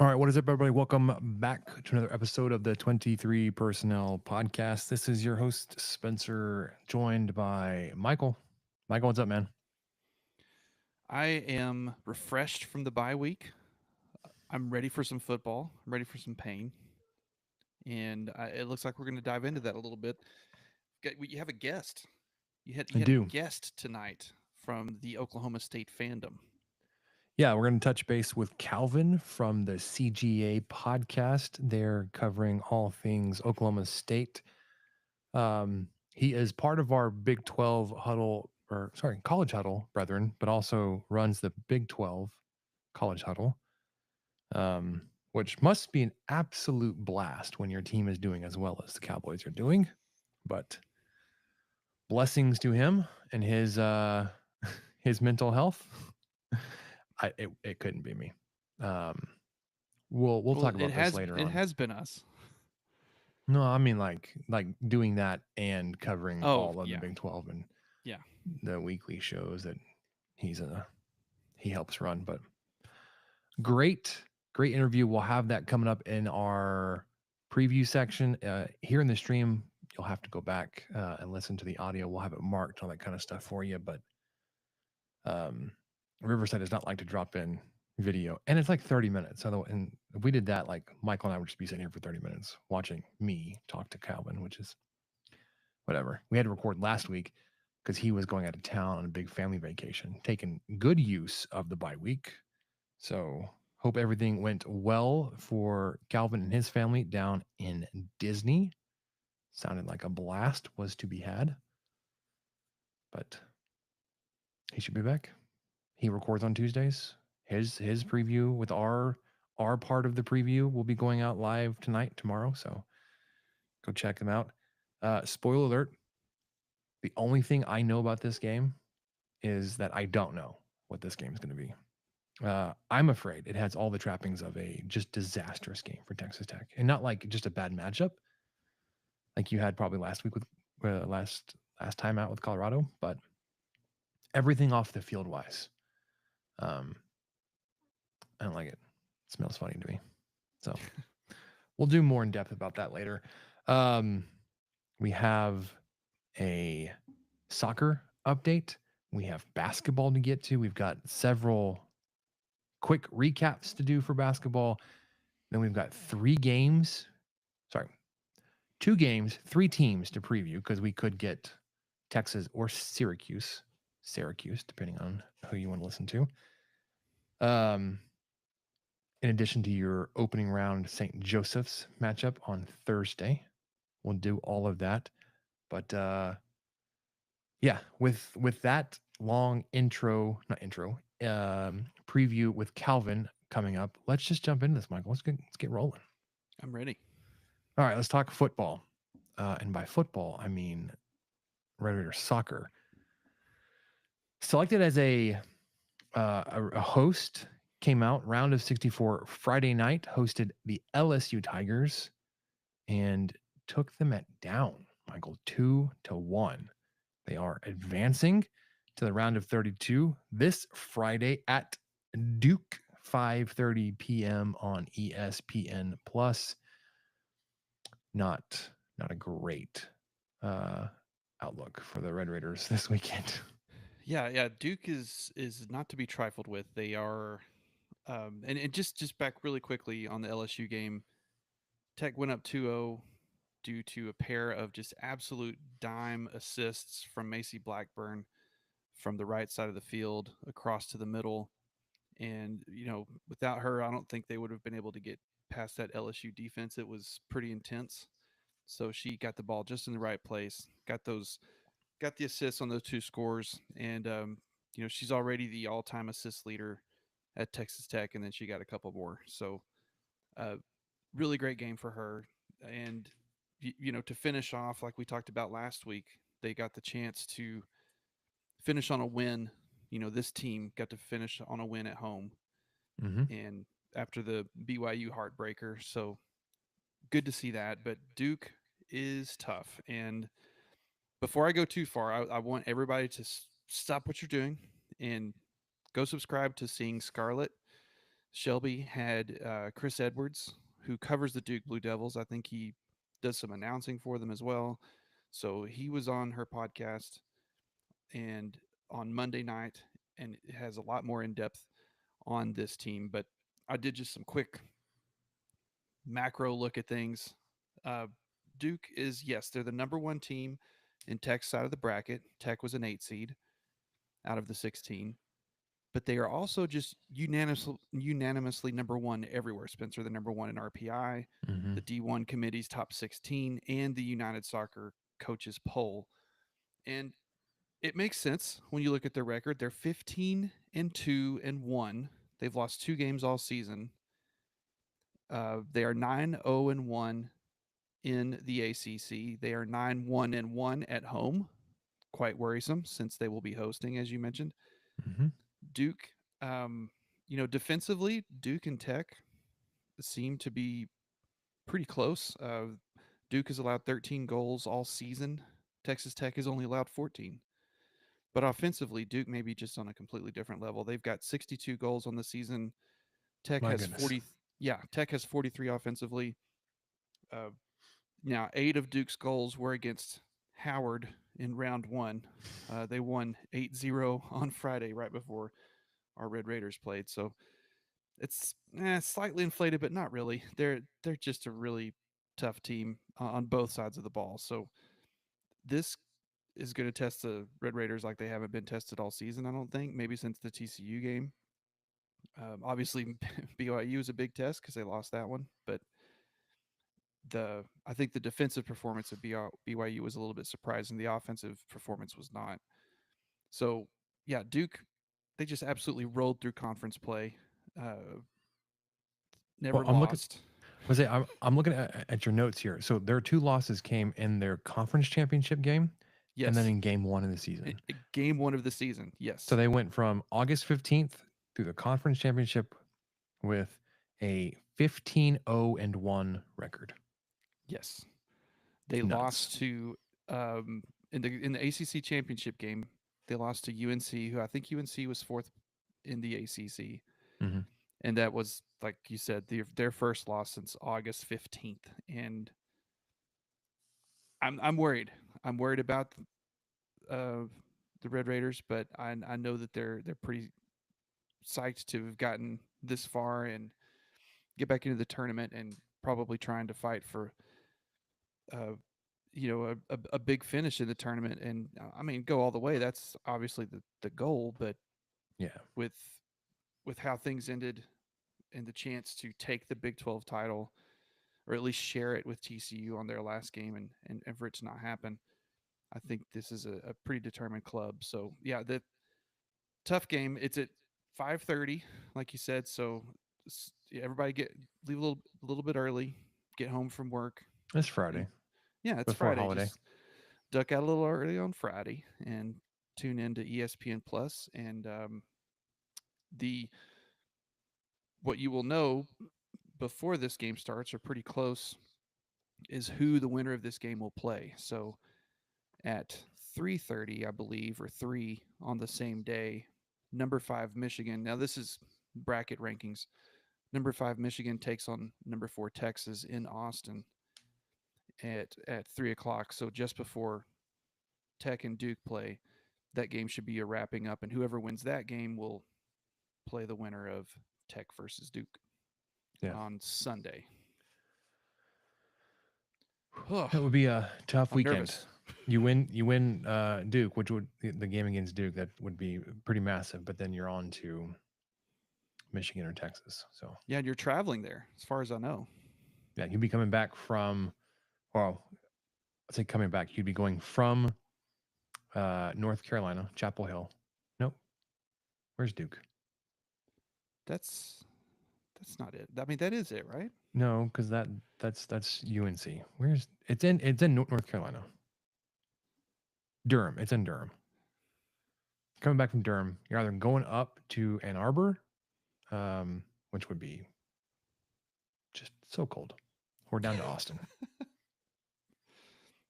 All right, what is up, everybody? Welcome back to another episode of the 23 Personnel Podcast. This is your host, Spencer, joined by Michael. Michael, what's up, man? I am refreshed from the bye week. I'm ready for some football. I'm ready for some pain, and it looks like we're going to dive into that a little bit. You have a guest. You I had a do. guest tonight from the Oklahoma State fandom. Yeah, we're going to touch base with Calvin from the CGA podcast. They're covering all things Oklahoma State. He is part of our Big 12 huddle, or sorry, college huddle, brethren, but also runs the Big 12 college huddle. Which must be an absolute blast when your team is doing as well as the Cowboys are doing. But blessings to him and his his mental health. It couldn't be me. Um, we'll Well, talk about this later it on. has been us. No, I mean like doing that and covering Oh all of the yeah, Big 12 and yeah. the weekly shows that he's he helps run. But great interview. We'll have that coming up in our preview section here in the stream. You'll have to go back and listen to the audio. We'll have it marked, all that kind of stuff for you. But um, Riverside does not like to drop in video, and it's like 30 minutes. And if we did that, like Michael and I would just be sitting here for 30 minutes watching me talk to Calvin, which is whatever. We had to record last week because he was going out of town on a big family vacation, taking good use of the bye week. So hope everything went well for Calvin and his family down in Disney. Sounded like a blast was to be had. But he should be back. He records on Tuesdays. His preview with our part of the preview will be going out live tonight, tomorrow. So go check him out. Spoiler alert: the only thing I know about this game is that I don't know what this game is going to be. I'm afraid it has all the trappings of a just disastrous game for Texas Tech, and not like just a bad matchup, like you had probably last week with last time out with Colorado, but everything off the field wise. Um, I don't like it. It smells funny to me. So we'll do more in depth about that later. Um, we have a soccer update. We have basketball to get to. We've got several quick recaps to do for basketball. Then we've got 3 games. Sorry, 2 games, 3 teams to preview because we could get Texas or Syracuse, depending on who you want to listen to. Um, in addition to your opening round St. Joseph's matchup on Thursday, we'll do all of that. But yeah, with that long preview with Calvin coming up, let's just jump into this, Michael. Let's get rolling. I'm ready. All right, let's talk football. And by football, I mean Red Raider soccer. Selected as a host, came out round of 64 Friday night, hosted the LSU Tigers and took them at down, Michael, 2-1. They are advancing to the round of 32 this Friday at Duke, 5:30 p.m. on ESPN Plus. Not a great outlook for the Red Raiders this weekend. Yeah. Duke is not to be trifled with. They are, and just back really quickly on the LSU game. Tech went up 2-0 due to a pair of just absolute dime assists from Macy Blackburn from the right side of the field across to the middle. And, without her, I don't think they would have been able to get past that LSU defense. It was pretty intense. So she got the ball just in the right place, got the assists on those 2 scores. And, she's already the all time assist leader at Texas Tech. And then she got a couple more. So, uh, really great game for her. And, to finish off, like we talked about last week, they got the chance to finish on a win. This team got to finish on a win at home Mm-hmm. and after the BYU heartbreaker. So good to see that. But Duke is tough. And before I go too far, I want everybody to stop what you're doing and go subscribe to Seeing Scarlet. Shelby had Chris Edwards, who covers the Duke Blue Devils. I think he does some announcing for them as well. So he was on her podcast and on Monday night, and it has a lot more in depth on this team. But I did just some quick macro look at things. Uh, Duke is, yes, they're the number one team in Tech's side of the bracket. Tech was an 8 seed out of the 16, but they are also just unanimously number one everywhere. Spencer, the number one in RPI, Mm-hmm. the D1 committee's top 16, and the United Soccer coaches poll. And it makes sense when you look at their record. They're 15 and 2 and 1. They've lost 2 games all season. They are 9-0 and 1 in the ACC. They are 9-1 and 1 at home. Quite worrisome since they will be hosting, as you mentioned. Mm-hmm. Duke, um, defensively, Duke and Tech seem to be pretty close. Duke has allowed 13 goals all season. Texas Tech has only allowed 14. But offensively, Duke may be just on a completely different level. They've got 62 goals on the season. Tech My has goodness. 40. Yeah, Tech has 43 offensively. Uh, Now, 8 of Duke's goals were against Howard in round one. They won 8-0 on Friday, right before our Red Raiders played. So it's slightly inflated, but not really. They're just a really tough team on both sides of the ball. So this is going to test the Red Raiders like they haven't been tested all season. I don't think, maybe since the TCU game. Obviously, BYU is a big test because they lost that one, but I think the defensive performance of BYU was a little bit surprising. The offensive performance was not. So yeah, Duke, they just absolutely rolled through conference play. Uh, Well, Never I'm looking. lost. Was it? I'm looking at your notes here. So their two losses came in their conference championship game, and then Yes, in game one of the season. game one of the season. So Yes, they went from August 15th through the conference championship with a 15-0-1 record. yes. They Nuts. lost to in the ACC championship game. They lost to UNC, who I think UNC was fourth in the ACC, Mm-hmm. and that was, like you said, their first loss since August 15th. And I'm worried. I'm worried about uh, the Red Raiders, but I know that they're pretty psyched to have gotten this far and get back into the tournament and probably trying to fight for uh, a big finish in the tournament. And I mean, go all the way. That's obviously the goal, but Yeah. with how things ended and the chance to take the Big 12 title or at least share it with TCU on their last game, and for it to not happen, I think this is a pretty determined club. So yeah, the tough game. It's at 5:30, like you said. So everybody leave a little bit early, get home from work, It's and Friday yeah, it's before Friday. holiday. Just duck out a little early on Friday and tune into ESPN Plus. And the what you will know before this game starts, or pretty close, is who the winner of this game will play. So at 3:30, I believe, or 3 on the same day, number 5 Michigan. Now this is bracket rankings. Number 5 Michigan takes on number 4 Texas in Austin at 3 o'clock. So just before Tech and Duke play, that game should be a wrapping up, and whoever wins that game will play the winner of Tech versus Duke Yeah. on Sunday. Ugh, That would be a tough I'm weekend. nervous. You win Duke, which would the game against Duke, that would be pretty massive, but then you're on to Michigan or Texas. So Yeah, and you're traveling there, as far as I know. yeah, you'd be coming back from, well, I'd say coming back. You'd be going from North Carolina, Chapel Hill. Nope. Where's Duke? That's not it. I mean, that is it, right? No, because that's UNC. It's in North Carolina. Durham. It's in Durham. Coming back from Durham, you're either going up to Ann Arbor, which would be just so cold, or down to Austin.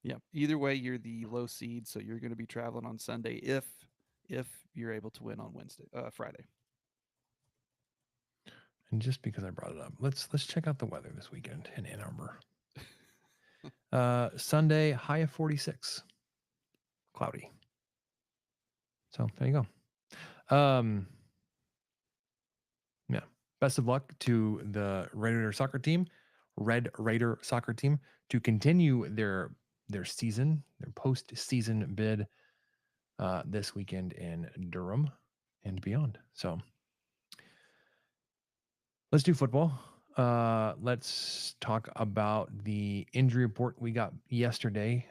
Yeah. Either way, you're the low seed, so you're going to be traveling on Sunday if you're able to win on Friday. And just because I brought it up, let's check out the weather this weekend in Ann Arbor. Sunday, high of 46, cloudy. So there you go. Yeah. Best of luck to the Red Raider soccer team, to continue their season, their postseason bid this weekend in Durham and beyond. So let's do football. Let's talk about the injury report we got yesterday.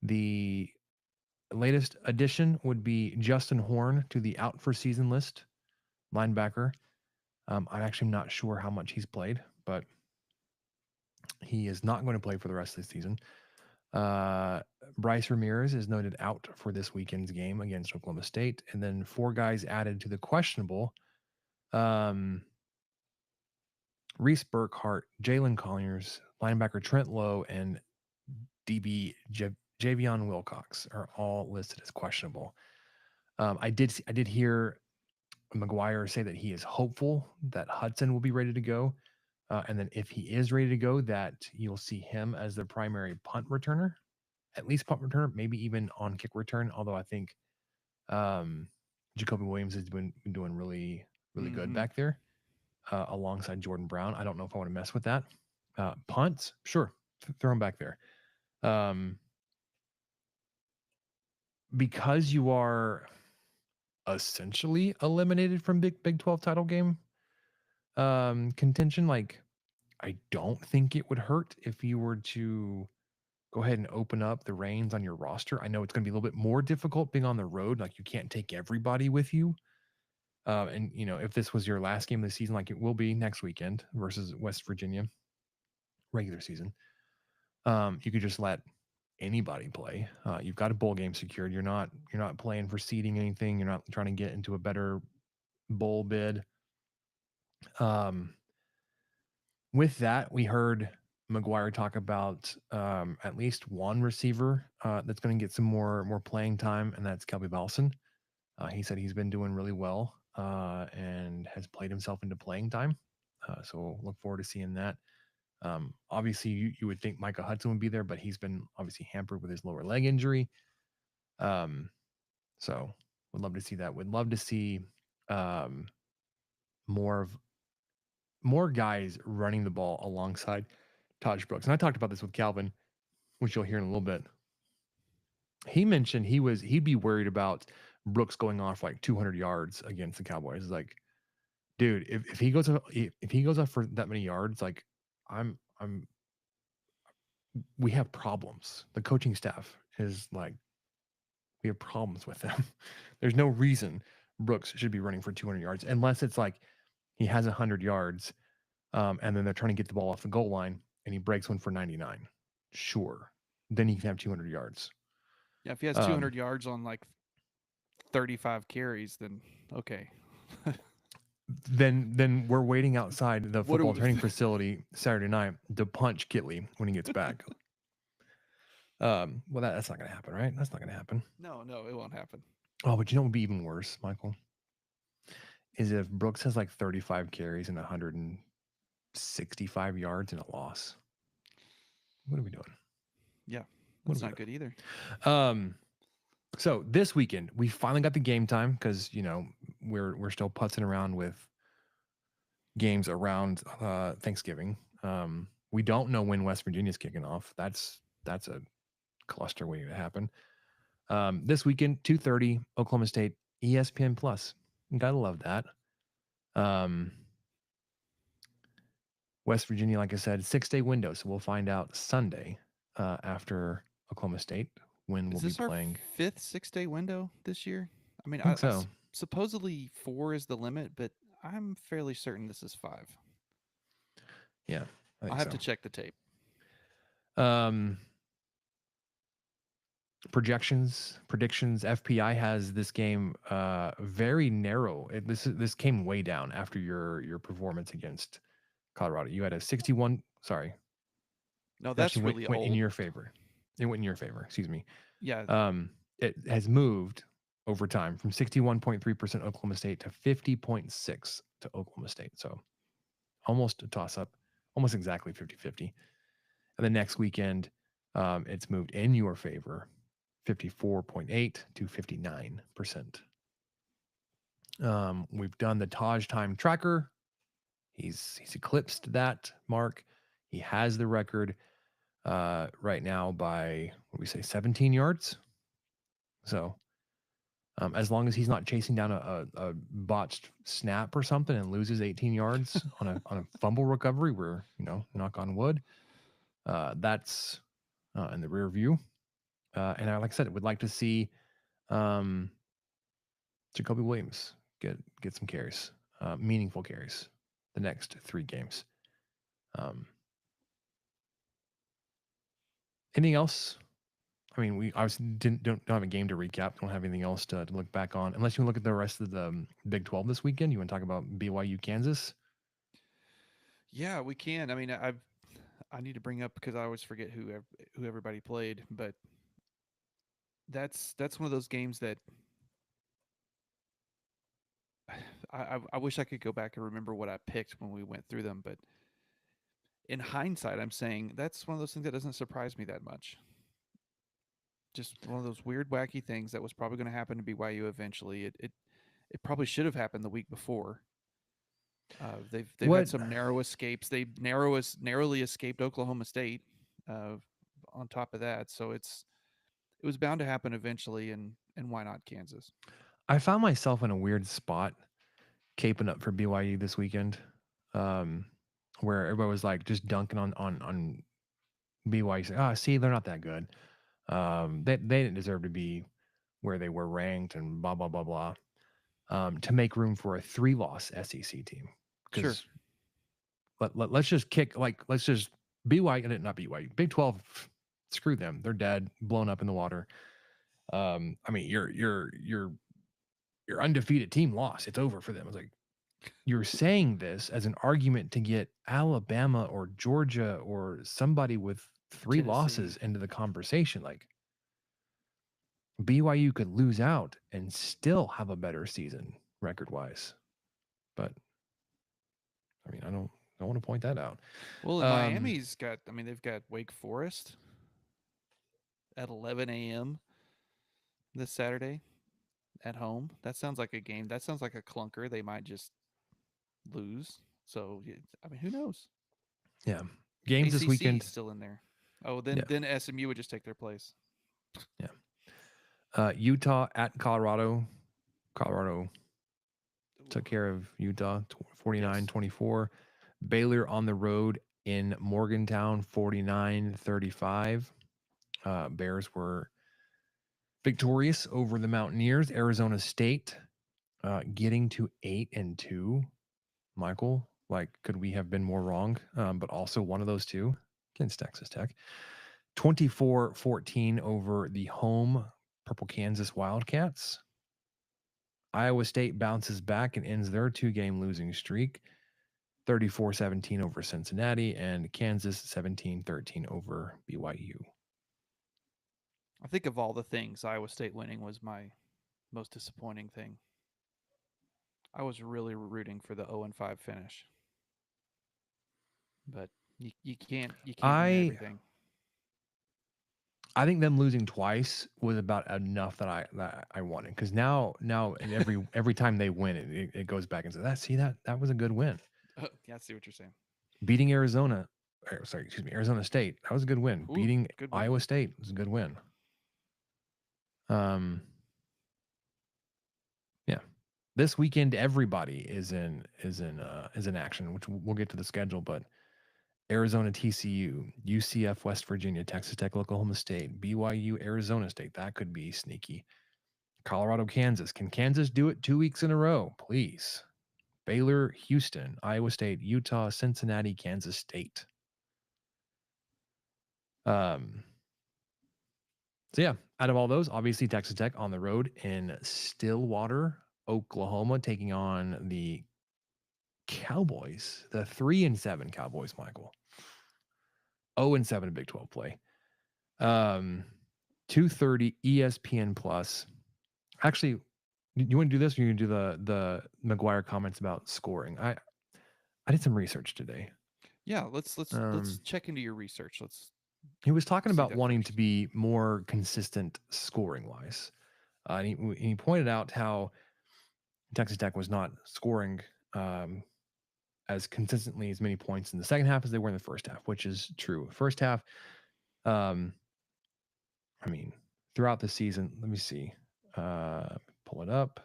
The latest addition would be Justin Horn to the out for season list, linebacker. I'm actually not sure how much he's played, but he is not going to play for the rest of the season. Bryce Ramirez is noted out for this weekend's game against Oklahoma State. And then 4 guys added to the questionable. Reese Burkhart, Jalen Colliers, linebacker Trent Lowe, and DB Javion Wilcox are all listed as questionable. I did hear McGuire say that he is hopeful that Hudson will be ready to go. And then if he is ready to go, that you'll see him as the primary punt returner, at least punt returner, maybe even on kick return. Although I think Jacoby Williams has been doing really, really good back there alongside Jordan Brown. I don't know if I want to mess with that. Punts, sure, throw him back there. Because you are essentially eliminated from Big 12 title game contention, like I don't think it would hurt if you were to go ahead and open up the reins on your roster. I know it's going to be a little bit more difficult being on the road. Like you can't take everybody with you. And you know, if this was your last game of the season, like it will be next weekend versus West Virginia, regular season, you could just let anybody play. You've got a bowl game secured. You're not playing for seeding anything. You're not trying to get into a better bowl bid. With that, we heard McGuire talk about at least one receiver that's going to get some more playing time, and that's Kelby Balson. He said he's been doing really well and has played himself into playing time. So we'll look forward to seeing that. Obviously, you would think Micah Hudson would be there, but he's been obviously hampered with his lower leg injury. So would love to see that. Would love to see more guys running the ball alongside Taj Brooks. And I talked about this with Calvin, which you'll hear in a little bit. He mentioned he'd be worried about Brooks going off like 200 yards against the Cowboys. It's like, dude, if he goes off for that many yards, like we have problems. The coaching staff is like, we have problems with them. There's no reason Brooks should be running for 200 yards unless it's like he has 100 yards and then they're trying to get the ball off the goal line and he breaks one for 99. Sure. Then he can have 200 yards. Yeah, if he has 200 yards on like 35 carries, then okay. Then we're waiting outside the football training facility Saturday night to punch Kitley when he gets back. Well, that's not going to happen, right? That's not going to happen. No, it won't happen. Oh, but you know what would be even worse, Michael? Is if Brooks has like 35 carries and 165 yards and a loss. What are we doing? Yeah, that's not good either. So this weekend we finally got the game time because you know we're still putzing around with games around Thanksgiving. We don't know when West Virginia's kicking off. That's a cluster waiting to happen. This weekend, 2:30, Oklahoma State, ESPN Plus. Gotta love that. West Virginia, like I said, 6-day window, so we'll find out Sunday after Oklahoma State when we'll be playing. Is this our 5th 6-day window this year? I mean, I think so. Supposedly 4 is the limit, but I'm fairly certain this is 5. Yeah, I'll have to check the tape. Predictions. FPI has this game very narrow. This came way down after your performance against Colorado. You had a 61. Sorry. No, that's really went old. in your favor. It went in your favor. Excuse me. Yeah. It has moved overtime from 61.3% Oklahoma State to 50.6 to Oklahoma State. So almost a toss up, almost exactly 50-50. And the next weekend, it's moved in your favor, 54.8 to 59%. We've done the Taj time tracker. He's eclipsed that mark. He has the record right now by, what do we say, 17 yards. So as long as he's not chasing down a botched snap or something and loses 18 yards on a fumble recovery, we're, knock on wood, that's in the rear view. And like I said, would like to see Jacoby Williams get some carries, meaningful carries, the next 3 games. Anything else? I mean, we obviously don't have a game to recap. Don't have anything else to look back on, unless you look at the rest of the Big 12 this weekend. You want to talk about BYU, Kansas? Yeah, we can. I mean, I need to bring up because I always forget who everybody played, but that's one of those games that I wish I could go back and remember what I picked when we went through them, but in hindsight, I'm saying that's one of those things that doesn't surprise me that much. Just one of those weird, wacky things that was probably going to happen to BYU eventually. It probably should have happened the week before. They've had What some narrow escapes. They narrowly escaped Oklahoma State. Uh, on top of that, so it was bound to happen eventually, and why not Kansas? I found myself in a weird spot caping up for BYU this weekend, um, where everybody was like just dunking on BYU. Saying, "Oh, see, they're not that good. They didn't deserve to be where they were ranked," and blah blah blah blah. To make room for a 3-loss SEC team, Sure. because let's just BYU, not BYU, Big 12. Screw them. They're dead, blown up in the water. I mean, your undefeated team lost. It's over for them. I was like, you're saying this as an argument to get Alabama or Georgia or somebody with 3 Tennessee. losses into the conversation. Like, BYU could lose out and still have a better season record wise. But I mean, I don't want to point that out. Well, and Miami's got. I mean, they've got Wake Forest at 11 a.m. this Saturday at home. That sounds like a game. That sounds like a clunker. They might just lose. So I mean, who knows? Yeah. Games this ACC weekend. is still in there. Oh, then SMU would just take their place. Yeah. Utah at Colorado. Colorado took care of Utah 49-24. Baylor on the road in Morgantown 49-35. Bears were victorious over the Mountaineers. Arizona State getting to 8-2. Michael, like, could we have been more wrong? But also one of those two against Texas Tech. 24-14 over the home Purple Kansas Wildcats. Iowa State bounces back and ends their 2-game losing streak. 34-17 over Cincinnati, and Kansas 17-13 over BYU. I think of all the things, Iowa State winning was my most disappointing thing. I was really rooting for the 0-5 finish, but you can't win everything. I think them losing twice was about enough that I wanted, because now and every time they win, it goes back and says, that was a good win. Yeah, I see what you're saying. Beating Arizona State, that was a good win. Ooh, Beating good win. Iowa State was a good win. Yeah. This weekend, everybody is in action, which we'll get to the schedule, but Arizona, TCU, UCF, West Virginia, Texas Tech, Oklahoma State, BYU, Arizona State. That could be sneaky. Colorado, Kansas. Can Kansas do it 2 weeks in a row? Please. Baylor, Houston, Iowa State, Utah, Cincinnati, Kansas State. So yeah, out of all those, obviously Texas Tech on the road in Stillwater, Oklahoma, taking on the Cowboys, the 3-7 Cowboys, Michael. 0-7 in Big 12 play. 2:30 ESPN Plus. Actually, you want to do this, or you can do the McGuire comments about scoring? I did some research today. Yeah, let's Um, check into your research. Let's he was talking see about that wanting to first. be more consistent scoring wise. And he pointed out how Texas Tech was not scoring um, as consistently as many points in the second half as they were in the first half, which is true. First half, um, I mean, throughout the season, let me see. Pull it up.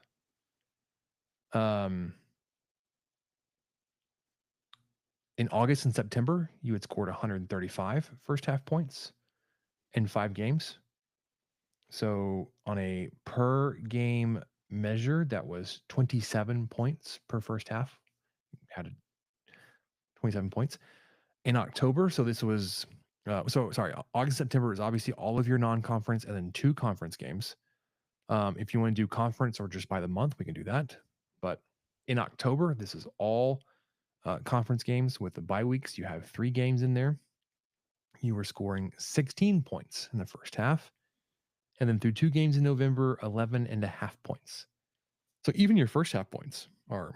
Um, in August and September, you had scored 135 first half points in 5 games. So on a per game measure, that was 27 points per first half. Had 27 points in October. So this was, sorry, August, September is obviously all of your non-conference and then 2 conference games. If you want to do conference or just by the month, we can do that. But in October, this is all conference games with the bye weeks. You have 3 games in there. You were scoring 16 points in the first half. And then through 2 games in November, 11 and a half points. So even your first half points are,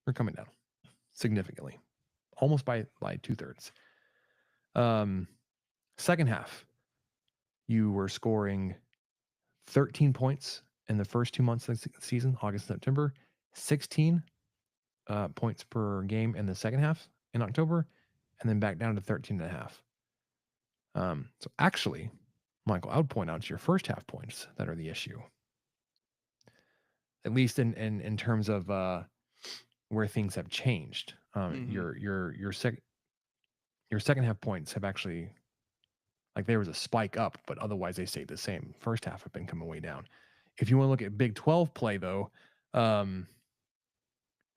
they're coming down significantly, almost by 2/3. Um, Second half, you were scoring 13 points in the first 2 months of the season, August and September, 16 points per game in the second half in October, and then back down to 13 and a half. So actually, Michael, I would point out it's your first half points that are the issue, at least in terms of where things have changed. Mm-hmm. Your second half points have actually, like, there was a spike up, but otherwise they stayed the same. First half have been coming way down. If you want to look at Big 12 play, though,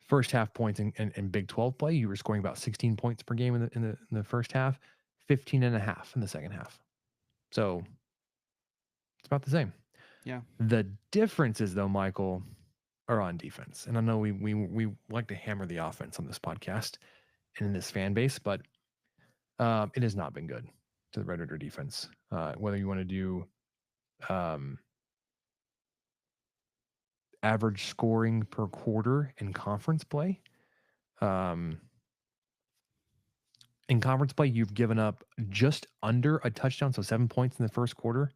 first half points in Big 12 play, you were scoring about 16 points per game in the first half, 15 and a half in the second half. So it's about the same. Yeah. The differences, though, Michael, are on defense. And I know we like to hammer the offense on this podcast and in this fan base, but it has not been good to the Red Raider defense. Whether you want to do um, average scoring per quarter in conference play, um, in conference play, you've given up just under a touchdown, so 7 points in the first quarter,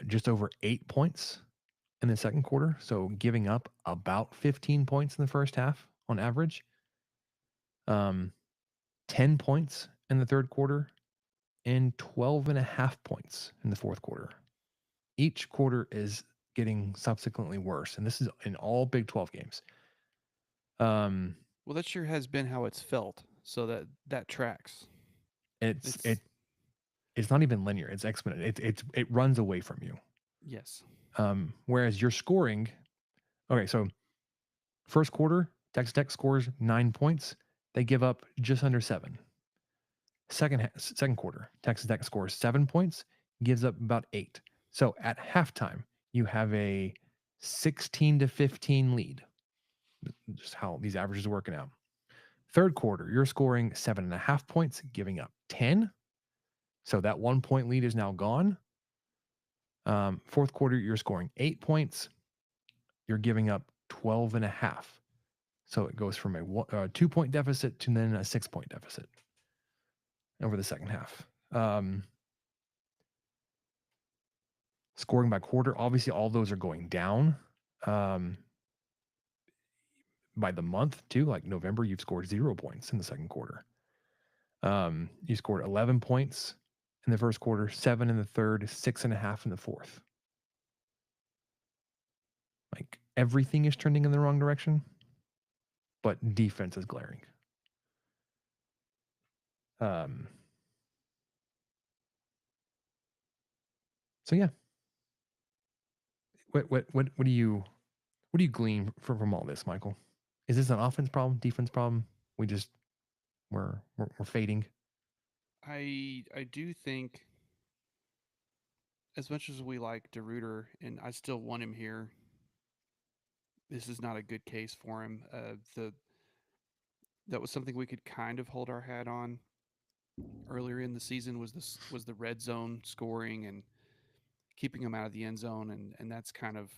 just over 8 points in the second quarter. So giving up about 15 points in the first half on average, um, 10 points in the third quarter, and 12 and a half points in the fourth quarter. Each quarter is getting subsequently worse, and this is in all Big 12 games. Um, Well, that sure has been how it's felt. So that tracks. it's It's it it's not even linear; it's exponential. It runs away from you. yes. Whereas you're scoring, okay, so first quarter, Texas Tech scores 9 points. They give up just under 7. Second quarter, Texas Tech scores 7 points, gives up about 8. So at halftime, you have a 16-15 lead. Just how these averages are working out. Third quarter, you're scoring 7.5 points, giving up 10. So that 1 point lead is now gone. Fourth quarter, you're scoring 8 points. You're giving up 12 and a half. So it goes from a 2 point deficit to then a 6 point deficit over the second half. Scoring by quarter, obviously, all those are going down. Um, by the month, too, like November, you've scored 0 points in the second quarter. You scored 11 points in the first quarter, 7 in the third, 6.5 in the fourth. Like, everything is trending in the wrong direction, but defense is glaring. Um, so yeah, what do you glean from all this, Michael? Is this an offense problem, defense problem? We just we're fading. I do think as much as we like DeRuiter and I still want him here, this is not a good case for him. The that was something we could kind of hold our hat on earlier in the season was the red zone scoring and keeping them out of the end zone, and that's kind of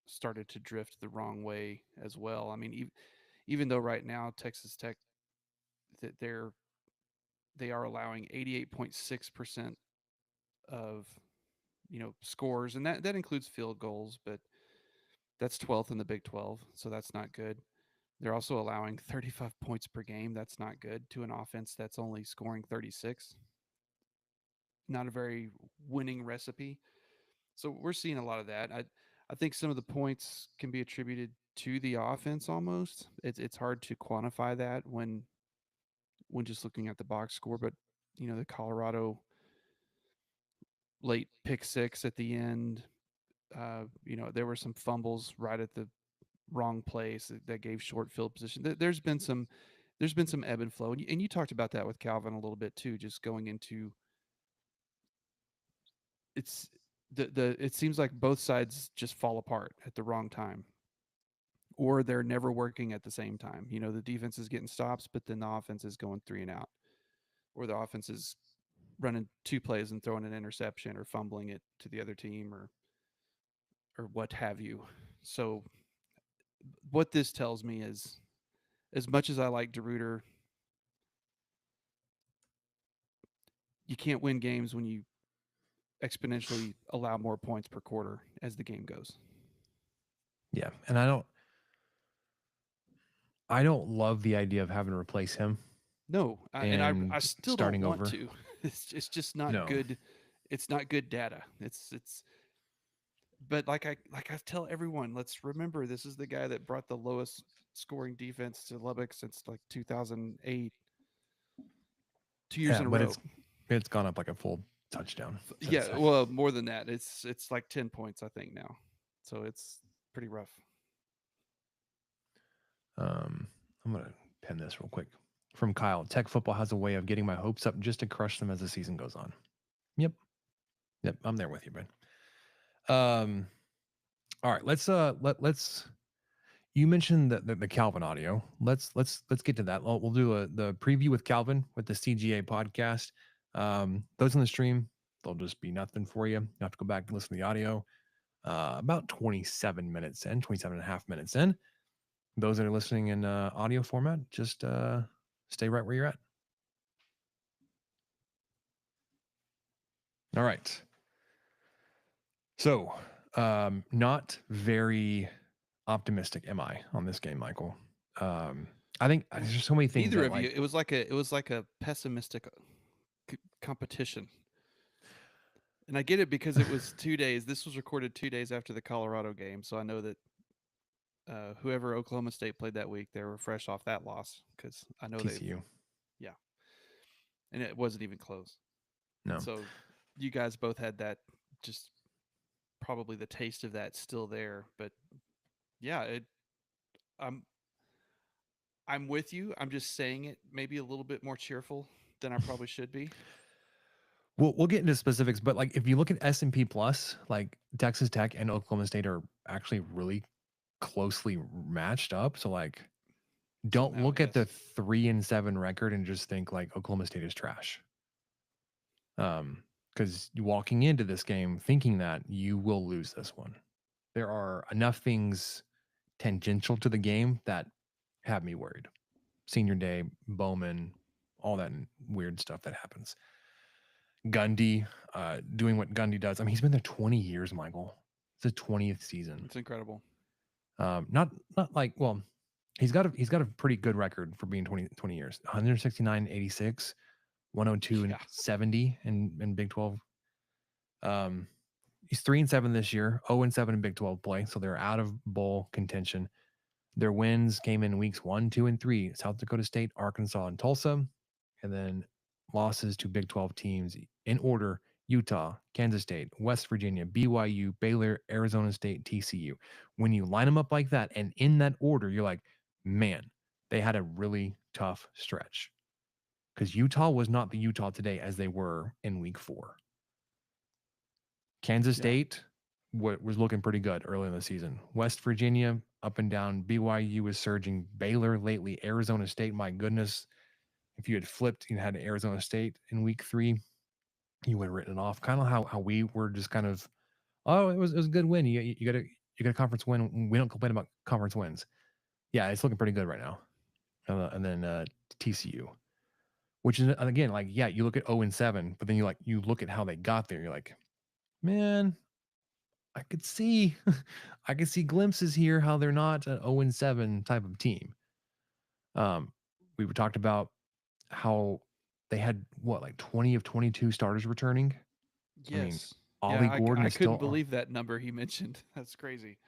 started to drift the wrong way as well. I mean, even though right now Texas Tech that they are allowing 88.6% of scores, and that includes field goals, but that's 12th in the Big 12, so that's not good. They're also allowing 35 points per game. That's not good to an offense that's only scoring 36. Not a very winning recipe. So we're seeing a lot of that. I think some of the points can be attributed to the offense almost. It's hard to quantify that when just looking at the box score, but the Colorado late pick six at the end, there were some fumbles right at the wrong place that gave short field position. There's been some ebb and flow, and you talked about that with Calvin a little bit too. Just going into it's the it seems like both sides just fall apart at the wrong time, or they're never working at the same time. The defense is getting stops, but then the offense is going three and out, or the offense is running two plays and throwing an interception or fumbling it to the other team or what have you. So what this tells me is, as much as I like DeRuiter, you can't win games when you exponentially allow more points per quarter as the game goes. Yeah, and I don't love the idea of having to replace him No, and I and still don't starting want over. to. It's just not No. good. It's not good data. It's but like I tell everyone, let's remember this is the guy that brought the lowest scoring defense to Lubbock since like 2008, 2 years Yeah, in a but row. it's gone up like a full touchdown since Yeah, then. well, more than that. It's like 10 points I think now. So it's pretty rough. I'm gonna pin this real quick. From Kyle, Tech football has a way of getting my hopes up just to crush them as the season goes on. Yep. Yep. I'm there with you, man. All right, let's you mentioned the Calvin audio. Let's get to that. We'll do the preview with Calvin with the CGA podcast. Those on the stream, they'll just be nothing for you. You have to go back and listen to the audio. About 27 minutes in, 27 and a half minutes in. Those that are listening in audio format, just stay right where you're at. All right. So, not very optimistic am I on this game, Michael. I think there's just so many things Neither that of you. like It was like a pessimistic competition. And I get it because it was 2 days. This was recorded 2 days after the Colorado game, so I know that whoever Oklahoma State played that week, they were fresh off that loss because I know they've TCU. yeah, and it wasn't even close. And No. so you guys both had that, just probably the taste of that still there. But yeah, I'm I'm with you. I'm just saying it maybe a little bit more cheerful than I probably should be. We'll get into specifics, but like if you look at S&P Plus, like Texas Tech and Oklahoma State are actually really closely matched up. So like don't Somehow, look at the yes. 3-7 record and just think like Oklahoma State is trash. Because walking into this game thinking that you will lose this one. There are enough things tangential to the game that have me worried. Senior day, Bowman, all that weird stuff that happens. Gundy, doing what Gundy does. I mean, he's been there 20 years, Michael. It's his 20th season. It's incredible. Not like, well, he's got a pretty good record for being 20 years. 169, 86, 102 and Yeah. 70 in Big 12. He's 3-7 this year, 0-7 in Big 12 play. So they're out of bowl contention. Their wins came in weeks 1, 2, and 3. South Dakota State, Arkansas, and Tulsa. And then losses to Big 12 teams in order: Utah, Kansas State, West Virginia, BYU, Baylor, Arizona State, TCU. When you line them up like that and in that order, you're like, man, they had a really tough stretch. Because Utah was not the Utah today as they were in week 4. Kansas Yeah. State was looking pretty good early in the season. West Virginia, up and down. BYU was surging. Baylor lately. Arizona State, my goodness. If you had flipped, you had Arizona State in week 3. you would have written it off. Kind of how we were just kind of, oh, it was a good win. You got a conference win. We don't complain about conference wins. Yeah, it's looking pretty good right now. And then TCU, which is again like, yeah, you look at 0-7, but then you look at how they got there. You're like, man, I could see I could see glimpses here how they're not an 0-7 type of team. Um, we talked about how they had what, like 20 of 22 starters returning. I mean, Yes. Yeah, Ollie Gordon I is couldn't still on. believe that number he mentioned. That's crazy.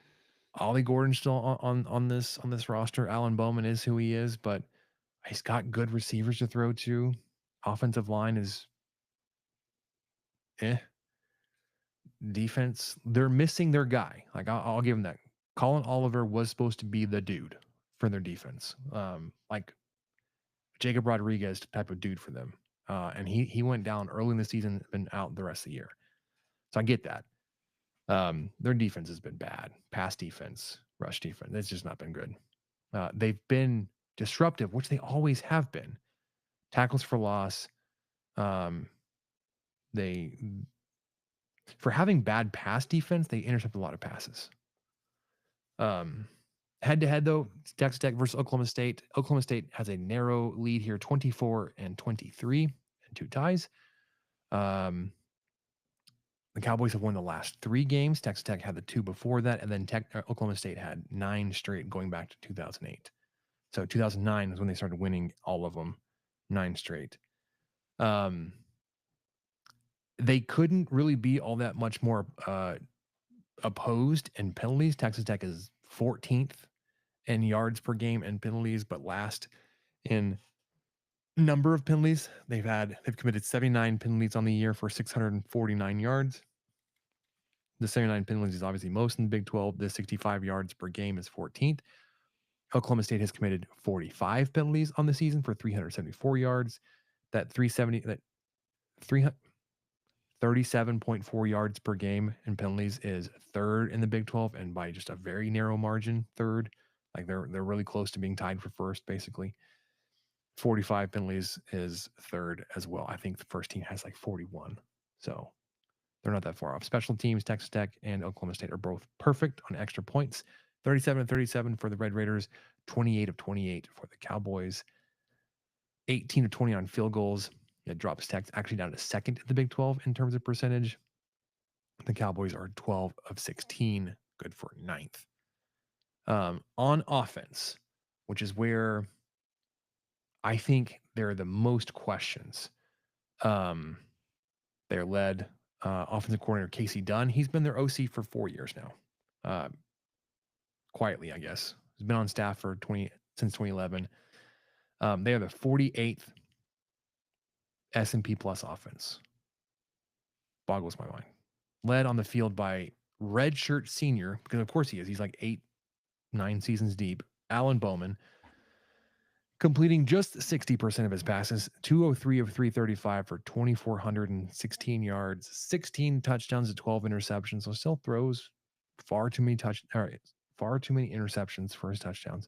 Ollie Gordon's still on this roster. Alan Bowman is who he is, but he's got good receivers to throw to. Offensive line is eh. Defense, they're missing their guy. Like I'll give them that. Colin Oliver was supposed to be the dude for their defense, like Jacob Rodriguez type of dude for them. And he went down early in the season, been out the rest of the year. So I get that. Their defense has been bad. Pass defense, rush defense. It's just not been good. They've been disruptive, which they always have been. Tackles for loss. Um, they for having bad pass defense, they intercept a lot of passes. Um, Head to head though, Texas Tech versus Oklahoma State. Oklahoma State has a narrow lead here, 24-23, and two ties. Um, the Cowboys have won the last three games. Texas Tech had the two before that, and then Oklahoma State had 9 straight going back to 2008. So 2009 is when they started winning all of them, 9 straight. They couldn't really be all that much more opposed in penalties. Texas Tech is 14th in yards per game and penalties, but last in number of penalties. They've committed 79 penalties on the year for 649 yards. The 79 penalties is obviously most in the Big 12. The 65 yards per game is 14th. Oklahoma State has committed 45 penalties on the season for 374 yards. That 337.4 yards per game in penalties is third in the Big 12, and by just a very narrow margin, third. Like they're really close to being tied for first, basically. 45 penalties is third as well. I think the first team has like 41. So they're not that far off. Special teams, Texas Tech and Oklahoma State are both perfect on extra points. 37-37 for the Red Raiders, 28 of 28 for the Cowboys, 18 of 20 on field goals. It drops Tech actually down to second in the Big 12 in terms of percentage. The Cowboys are 12 of 16, good for ninth. On offense, which is where I think there are the most questions. They're led offensive coordinator Casey Dunn. He's been their OC for 4 years now. Quietly, I guess. He's been on staff for since 2011. They are the 48th S&P Plus offense. Boggles my mind. Led on the field by redshirt senior, because of course he is. He's like 8-9 seasons deep. Alan Bowman, completing just 60% of his passes, 203 of 335 for 2,416 yards, 16 touchdowns to 12 interceptions. So still throws far too many interceptions for his touchdowns.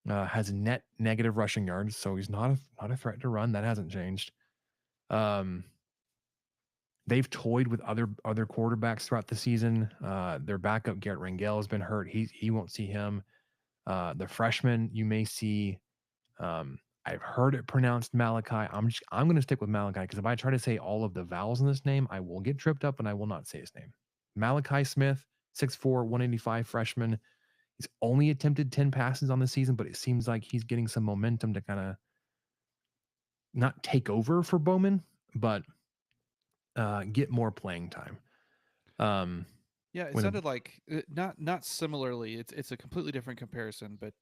Has net negative rushing yards, so he's not a threat to run. That hasn't changed. They've toyed with other quarterbacks throughout the season. Their backup Garrett Rangel has been hurt. He won't see him. The freshman you may see. I've heard it pronounced Malachi. I'm going to stick with Malachi because if I try to say all of the vowels in this name, I will get tripped up and I will not say his name. Malachi Smith, 6'4", 185 freshman. He's only attempted 10 passes on the season, but it seems like he's getting some momentum to kind of not take over for Bowman, but get more playing time. Yeah, it when a, sounded like not similarly. It's a completely different comparison, but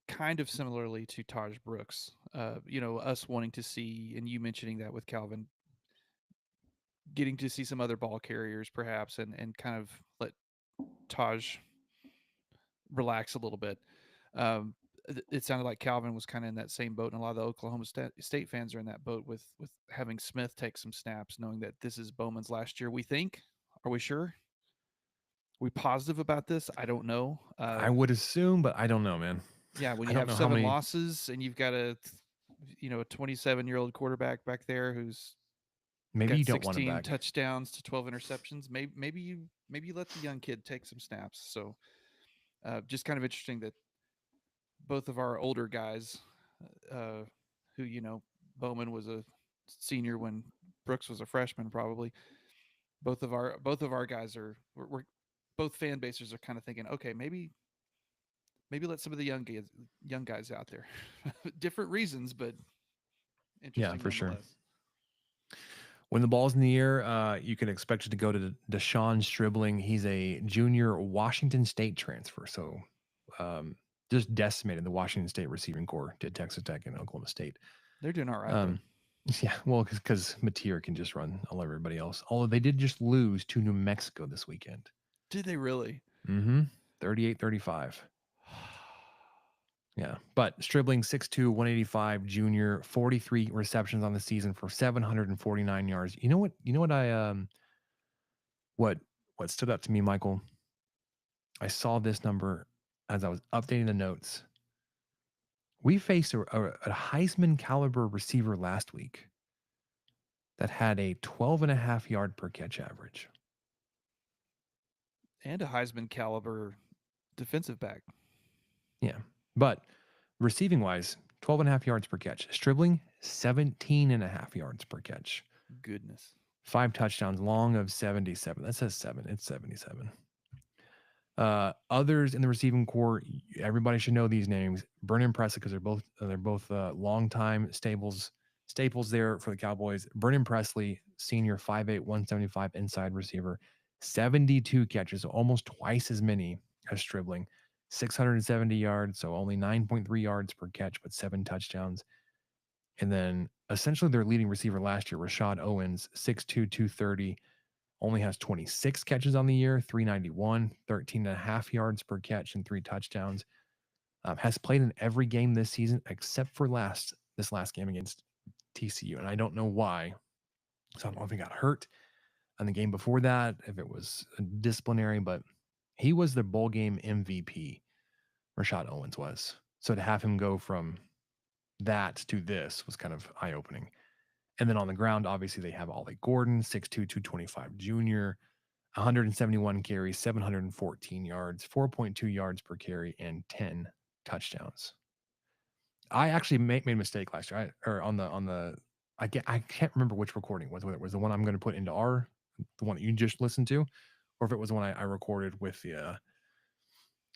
kind of similarly to Taj Brooks. Us wanting to see, and you mentioning that with Calvin, getting to see some other ball carriers perhaps, and kind of let Taj relax a little bit. Um, it sounded like Calvin was kind of in that same boat, and a lot of the Oklahoma State fans are in that boat with having Smith take some snaps, knowing that this is Bowman's last year. We think. Are we sure? Are we positive about this? I don't know. I would assume, but I don't know, man. Yeah, when I you don't have know how 7 many. losses and you've got a 27-year-old quarterback back there who's Maybe got you don't want him 16 back. touchdowns to 12 interceptions. Maybe you let the young kid take some snaps. So just kind of interesting that both of our older guys, uh, who Bowman was a senior when Brooks was a freshman, probably. Both of our guys we're both fan bases are kind of thinking, okay, maybe let some of the young guys out there. Different reasons, but Yeah, interesting for sure. nonetheless. When the ball's in the air, you can expect it to go to Deshaun Stribling. He's a junior Washington State transfer. So um, just decimated the Washington State receiving core, did Texas Tech and Oklahoma State. They're doing all right though. Um, yeah, well, because Mateer can just run all over everybody else. Although they did just lose to New Mexico this weekend. Did they really? Mm-hmm. 38-35. Yeah. But Stribling, 6'2", 185, junior, 43 receptions on the season for 749 yards. You know what what stood out to me, Michael? I saw this number as I was updating the notes. We faced a Heisman caliber receiver last week that had a 12.5 yard per catch average. And a Heisman caliber defensive back. Yeah. But receiving wise, 12.5 yards per catch. Stribling, 17.5 yards per catch. Goodness. 5 touchdowns, long of 77. That says 7. It's 77. Others in the receiving core, everybody should know these names. Brennan Presley, because they're both longtime staples there for the Cowboys. Brennan Presley, senior, 5'8", 175 inside receiver, 72 catches, so almost twice as many as Stribling. 670 yards, so only 9.3 yards per catch, but 7 touchdowns. And then essentially their leading receiver last year, Rashad Owens, 6'2", 230, only has 26 catches on the year, 391, 13.5 yards per catch, and 3 touchdowns. Has played in every game this season except for this last game against TCU. And I don't know why. So I don't know if he got hurt in the game before that, if it was disciplinary, but he was the bowl game MVP, Rashad Owens was. So to have him go from that to this was kind of eye-opening. And then on the ground, obviously, they have Ollie Gordon, 6'2", 225 junior, 171 carries, 714 yards, 4.2 yards per carry, and 10 touchdowns. I actually made a mistake last year. I can't remember which recording it was, whether it was the one I'm going to put into the one that you just listened to, or if it was the one I recorded with the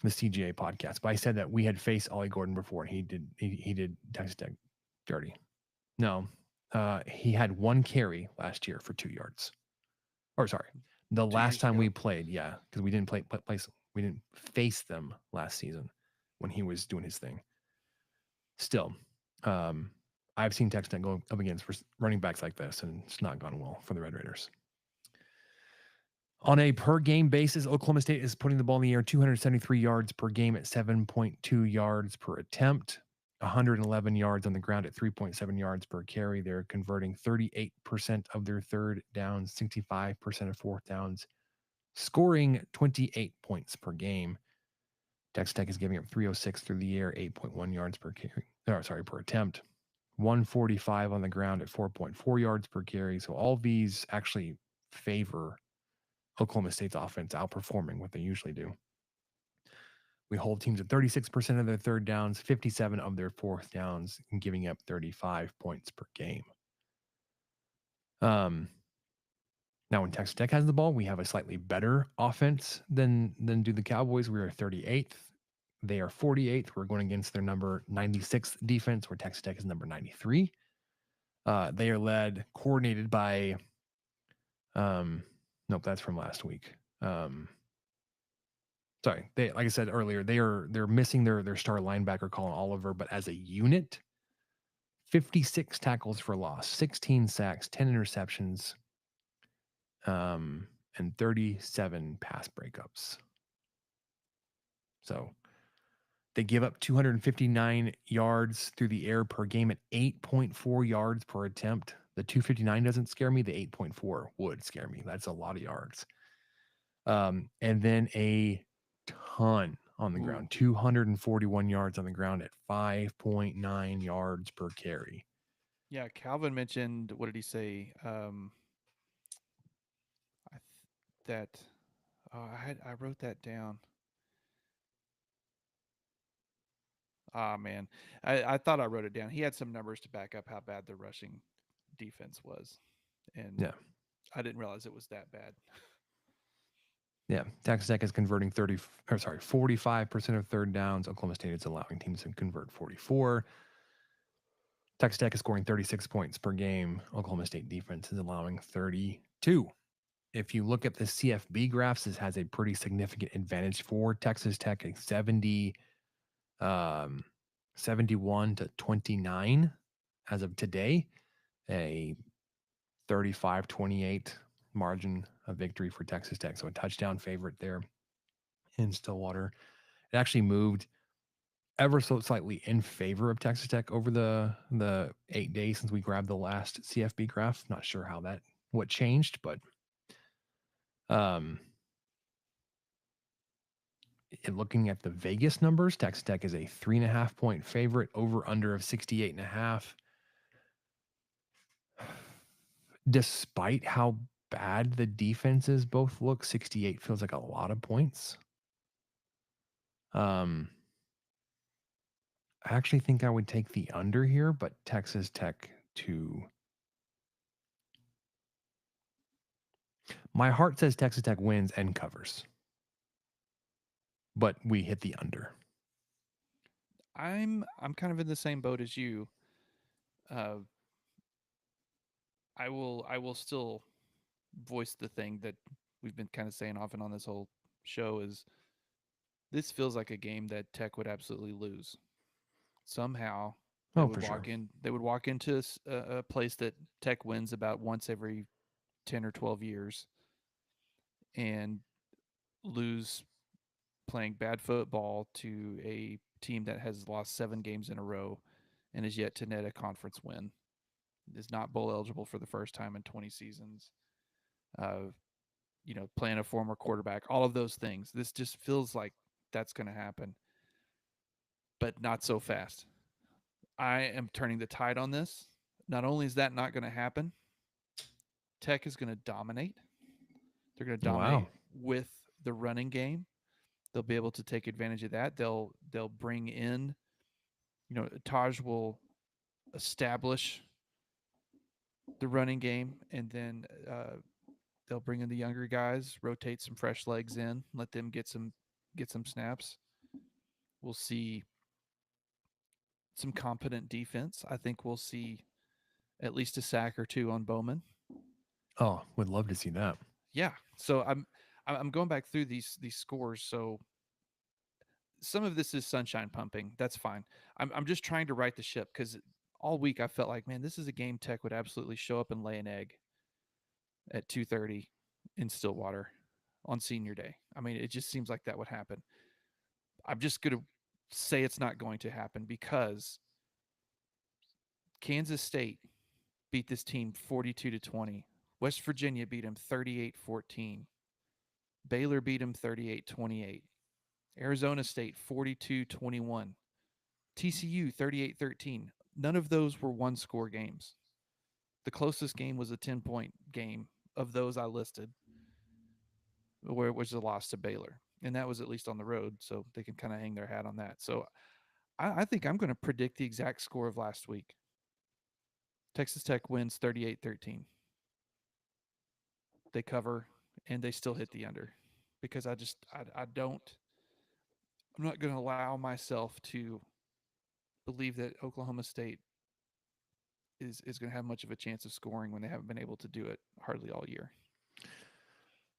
CGA podcast. But I said that we had faced Ollie Gordon before, and he did Texas Tech dirty. No, he had 1 carry last year for 2 yards. Or sorry, the 2 last years time ago. we played, yeah, because we didn't we didn't face them last season when he was doing his thing. Still, I've seen Texas Tech go up against running backs like this, and it's not gone well for the Red Raiders. On a per game basis, Oklahoma State is putting the ball in the air 273 yards per game at 7.2 yards per attempt, 111 yards on the ground at 3.7 yards per carry. They're converting 38% of their third downs, 65% of fourth downs, scoring 28 points per game. Texas Tech is giving up 306 through the air, 8.1 yards per carry. Per attempt. 145 on the ground at 4.4 yards per carry. So all these actually favor Oklahoma State's offense outperforming what they usually do. We hold teams at 36% of their third downs, 57 of their fourth downs, and giving up 35 points per game. Now, when Texas Tech has the ball, we have a slightly better offense than do the Cowboys. We are 38th. They are 48th. We're going against their number 96 defense, where Texas Tech is number 93. They are coordinated by, nope, that's from last week. Sorry, like I said earlier, they're missing their star linebacker Colin Oliver, but as a unit, 56 tackles for loss, 16 sacks, 10 interceptions, and 37 pass breakups. So they give up 259 yards through the air per game at 8.4 yards per attempt. The 259 doesn't scare me. The 8.4 would scare me. That's a lot of yards. And then a ton on the ground, 241 yards on the ground at 5.9 yards per carry. Yeah, Calvin mentioned, what did he say? that. Oh, I wrote that down. Ah, man, I thought I wrote it down. He had some numbers to back up how bad the rushing defense was, and Yeah. I didn't realize it was that bad. Yeah. Texas Tech is converting 45% of third downs. Oklahoma State is allowing teams to convert 44. Texas Tech is scoring 36 points per game. Oklahoma State defense is allowing 32. If you look at the CFB graphs, this has a pretty significant advantage for Texas Tech, a 71 to 29 as of today, a 35-28 margin of victory for Texas Tech. So a touchdown favorite there in Stillwater. It actually moved ever so slightly in favor of Texas Tech over the 8 days since we grabbed the last CFB graph. Not sure how what changed, but um, looking at the Vegas numbers, Texas Tech is a 3.5 point favorite, over under of 68.5. Despite how bad the defenses both look, 68 feels like a lot of points. Um, I actually think I would take the under here, but Texas Tech to. My heart says Texas Tech wins and covers, but we hit the under. I'm kind of in the same boat as you. Uh, I will still voice the thing that we've been kind of saying often on this whole show is this feels like a game that Tech would absolutely lose. Somehow Oh, for sure. they would walk into a place that Tech wins about once every 10 or 12 years and lose playing bad football to a team that has lost 7 games in a row and is yet to net a conference win. Is not bowl eligible for the first time in 20 seasons. Uh, playing a former quarterback, all of those things. This just feels like that's going to happen, but not so fast. I am turning the tide on this. Not only is that not going to happen, Tech is going to dominate. They're going to Wow. dominate with the running game. They'll be able to take advantage of that. They'll bring in, Taj will establish the running game, and then they'll bring in the younger guys, rotate some fresh legs in, let them get some snaps. We'll see some competent defense. I think we'll see at least a sack or two on Bowman. Oh, would love to see that. Yeah. So I'm going back through these scores. So some of this is sunshine pumping. That's fine. I'm just trying to right the ship because all week I felt like, man, this is a game Tech would absolutely show up and lay an egg at 2:30 in Stillwater on senior day. I mean, it just seems like that would happen. I'm just going to say it's not going to happen because Kansas State beat this team 42-20. West Virginia beat them 38-14. Baylor beat them 38-28. Arizona State 42-21. TCU 38-13. None of those were one-score games. The closest game was a 10-point game of those I listed, where it was a loss to Baylor. And that was at least on the road, so they can kind of hang their hat on that. So I think I'm going to predict the exact score of last week. Texas Tech wins 38-13. They cover, and they still hit the under because I don't. I'm not going to allow myself to believe that Oklahoma State is going to have much of a chance of scoring when they haven't been able to do it hardly all year.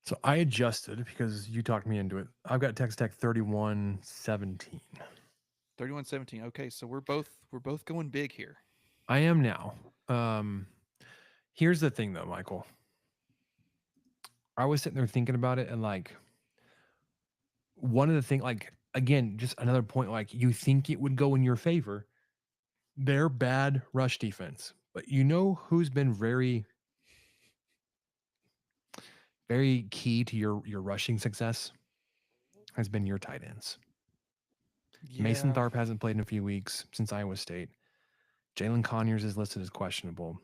So I adjusted because you talked me into it. I've got Texas Tech 31-17. 31-17. Okay, so we're both going big here. I am now. Um, Here's the thing though, Michael. I was sitting there thinking about it, and like one of the things, like again, just another point, like you think it would go in your favor. They're bad rush defense, but you know who's been very, very key to your rushing success has been your tight ends. Mason Yeah. Tharp hasn't played in a few weeks since Iowa State. Jalen Conyers is listed as questionable.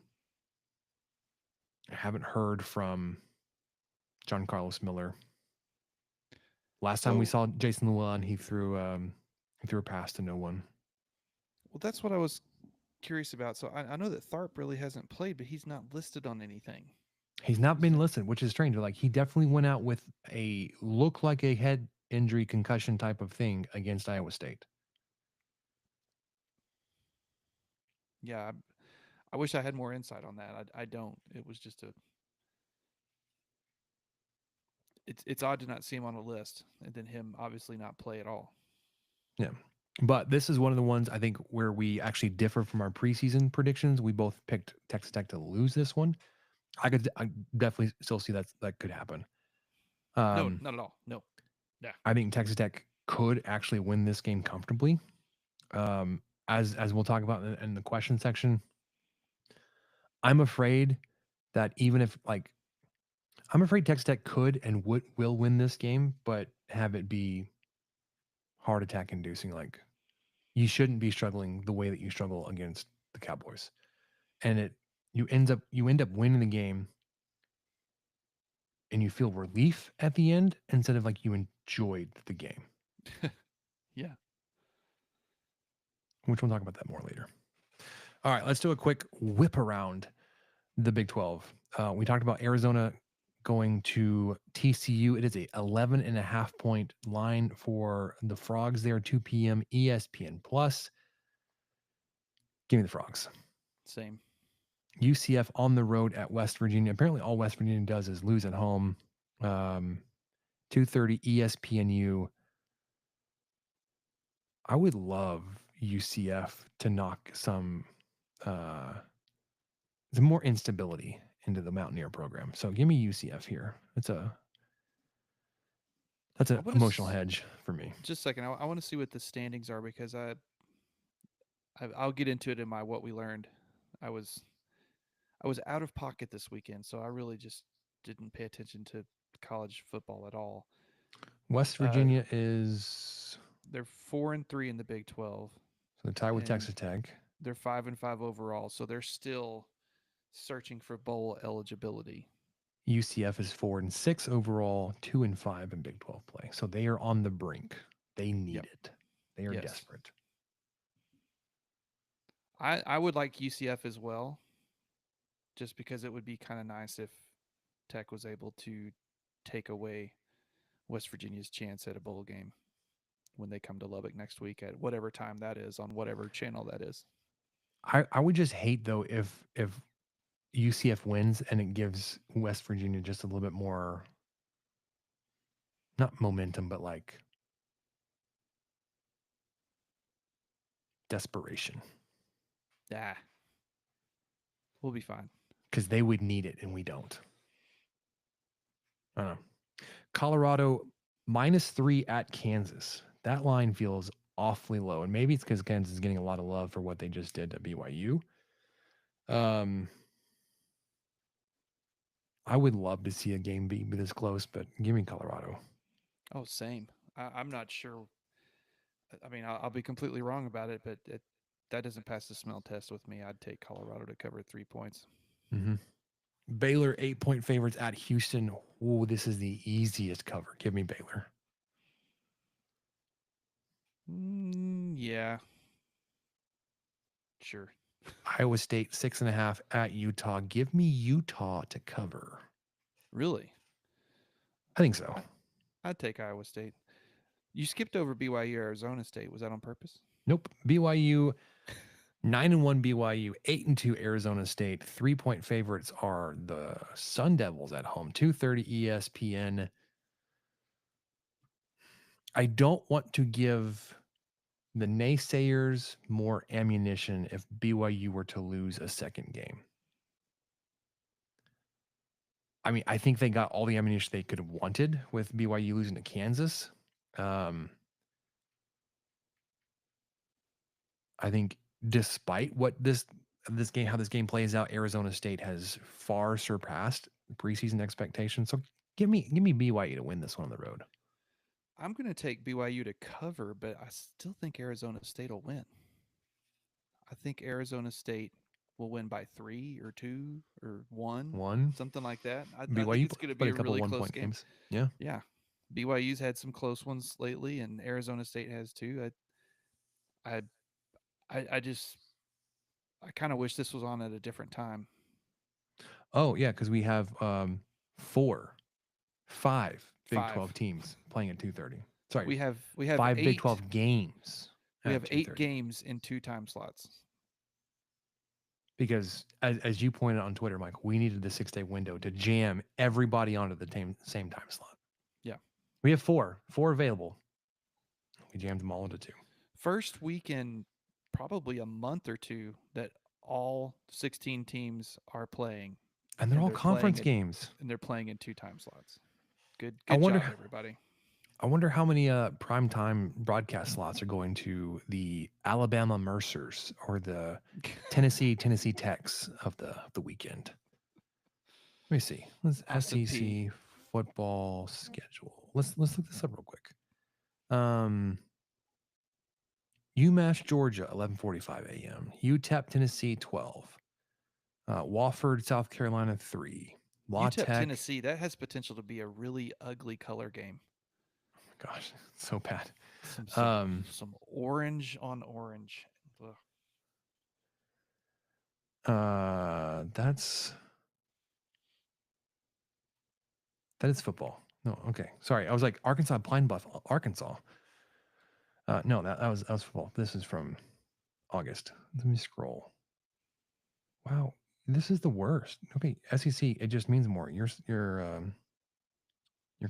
I haven't heard from John Carlos Miller. Last time we So, saw Jason Llewellyn, he threw a pass to no one. well, that's what I was curious about. So I know that Tharp really hasn't played, but he's not listed on anything. He's not Who's been that? listed, which is strange. Like he definitely went out with a look like a head injury concussion type of thing against Iowa State. Yeah, I wish I had more insight on that. I don't. It was just a. It's odd to not see him on a list, and then him obviously not play at all. Yeah. But this is one of the ones I think where we actually differ from our preseason predictions. We both picked Texas Tech to lose this one. I definitely still see that could happen. No, Um, not at all. No. Yeah. I think Texas Tech could actually win this game comfortably. As we'll talk about in the question section, I'm afraid that even if like I'm afraid Texas Tech could and will win this game, but have it be heart attack inducing. Like you shouldn't be struggling the way that you struggle against the Cowboys, and you end up winning the game, and you feel relief at the end instead of like you enjoyed the game. Yeah. Which we'll talk about that more later. All right, let's do a quick whip around the Big 12. We talked about Arizona going to TCU. It is a 11.5 point line for the Frogs there, 2 p.m. ESPN Plus. Give me the Frogs. Same. UCF on the road at West Virginia. Apparently, all West Virginia does is lose at home. 2:30 ESPNU. I would love UCF to knock some more instability into the Mountaineer program. So give me UCF here. That's I an want emotional to hedge for me. just a second. I want to see what the standings are because I'll get into it in my what we learned. I was I was out of pocket this weekend, so I really just didn't pay attention to college football at all. West Uh, Virginia is they're 4-3 in the Big 12, so tied with and Texas Tech. they're 5-5 overall. So they're still searching for bowl eligibility. UCF is 4-6 overall, 2-5 in Big 12 play. So they are on the brink. They need Yep. it. They are Yes. desperate. I would like UCF as well, just because it would be kind of nice if Tech was able to take away West Virginia's chance at a bowl game when they come to Lubbock next week at whatever time that is on whatever channel that is. I would just hate though if UCF wins and it gives West Virginia just a little bit more, not momentum, but like desperation Ah, we'll be fine. because they would need it and we don't. I don't know. Colorado -3 at Kansas. That line feels awfully low, and maybe it's because Kansas is getting a lot of love for what they just did at BYU. Um, I would love to see a game be this close, but give me Colorado. Oh, same. I'm not sure. I mean, I'll be completely wrong about it, but that doesn't pass the smell test with me. I'd take Colorado to cover 3 points. Mm-hmm. Baylor 8 point favorites at Houston. Oh, this is the easiest cover. Give me Baylor. Yeah, sure. Iowa State 6.5 at Utah. Give me Utah to cover. Really? I think so. I'd take Iowa State. You skipped over BYU Arizona State. Was that on purpose? Nope. BYU 9-1 BYU, 8-2 Arizona State. 3 point favorites are the Sun Devils at home. 2:30 ESPN. I don't want to give the naysayers more ammunition if BYU were to lose a second game. I mean, I think they got all the ammunition they could have wanted with BYU losing to Kansas. I think despite what this game, how this game plays out, Arizona State has far surpassed preseason expectations. So give me BYU to win this one on the road. I'm going to take BYU to cover, but I still think Arizona State will win. I think Arizona State will win by 3 or 2 or 1, One. something like that. I think BYU it's going to be played a a couple really 1 close point game. games. Yeah. Yeah, BYU's had some close ones lately, and Arizona State has too. I, I just, I kind of wish this was on at a different time. Oh yeah, because we have 4, 5 Big 12 5. teams playing at 2:30. Sorry, We have 5 Big eight 12 games we at have 2:30. 8 games in 2 time slots. Because as you pointed out on Twitter, Mike, we needed the 6-day window to jam everybody onto the same time slot. Yeah, We have four available. We jammed them all into 2. first week in probably a month or two that all 16 teams are playing, And they're and all they're playing conference it, games. and they're playing in 2 time slots. Good, I good wonder job, everybody. I wonder how many primetime broadcast slots are going to the Alabama Mercers or the Tennessee Techs of the weekend. Let me see. Let's Austin P. SEC football schedule. Let's look this up real quick. UMass Georgia 11:45 a.m. UTEP Tennessee 12. Wofford South Carolina 3. La UTEP Tech. Tennessee, that has potential to be a really ugly color game. Gosh, so bad. Some some Um, some orange on orange. Ugh. that's that is football. No, okay. Sorry, I was like Arkansas Pine Bluff, Arkansas. No, that was football. This is from August. Let me scroll. Wow, this is the worst. Okay, SEC. It just means more. Your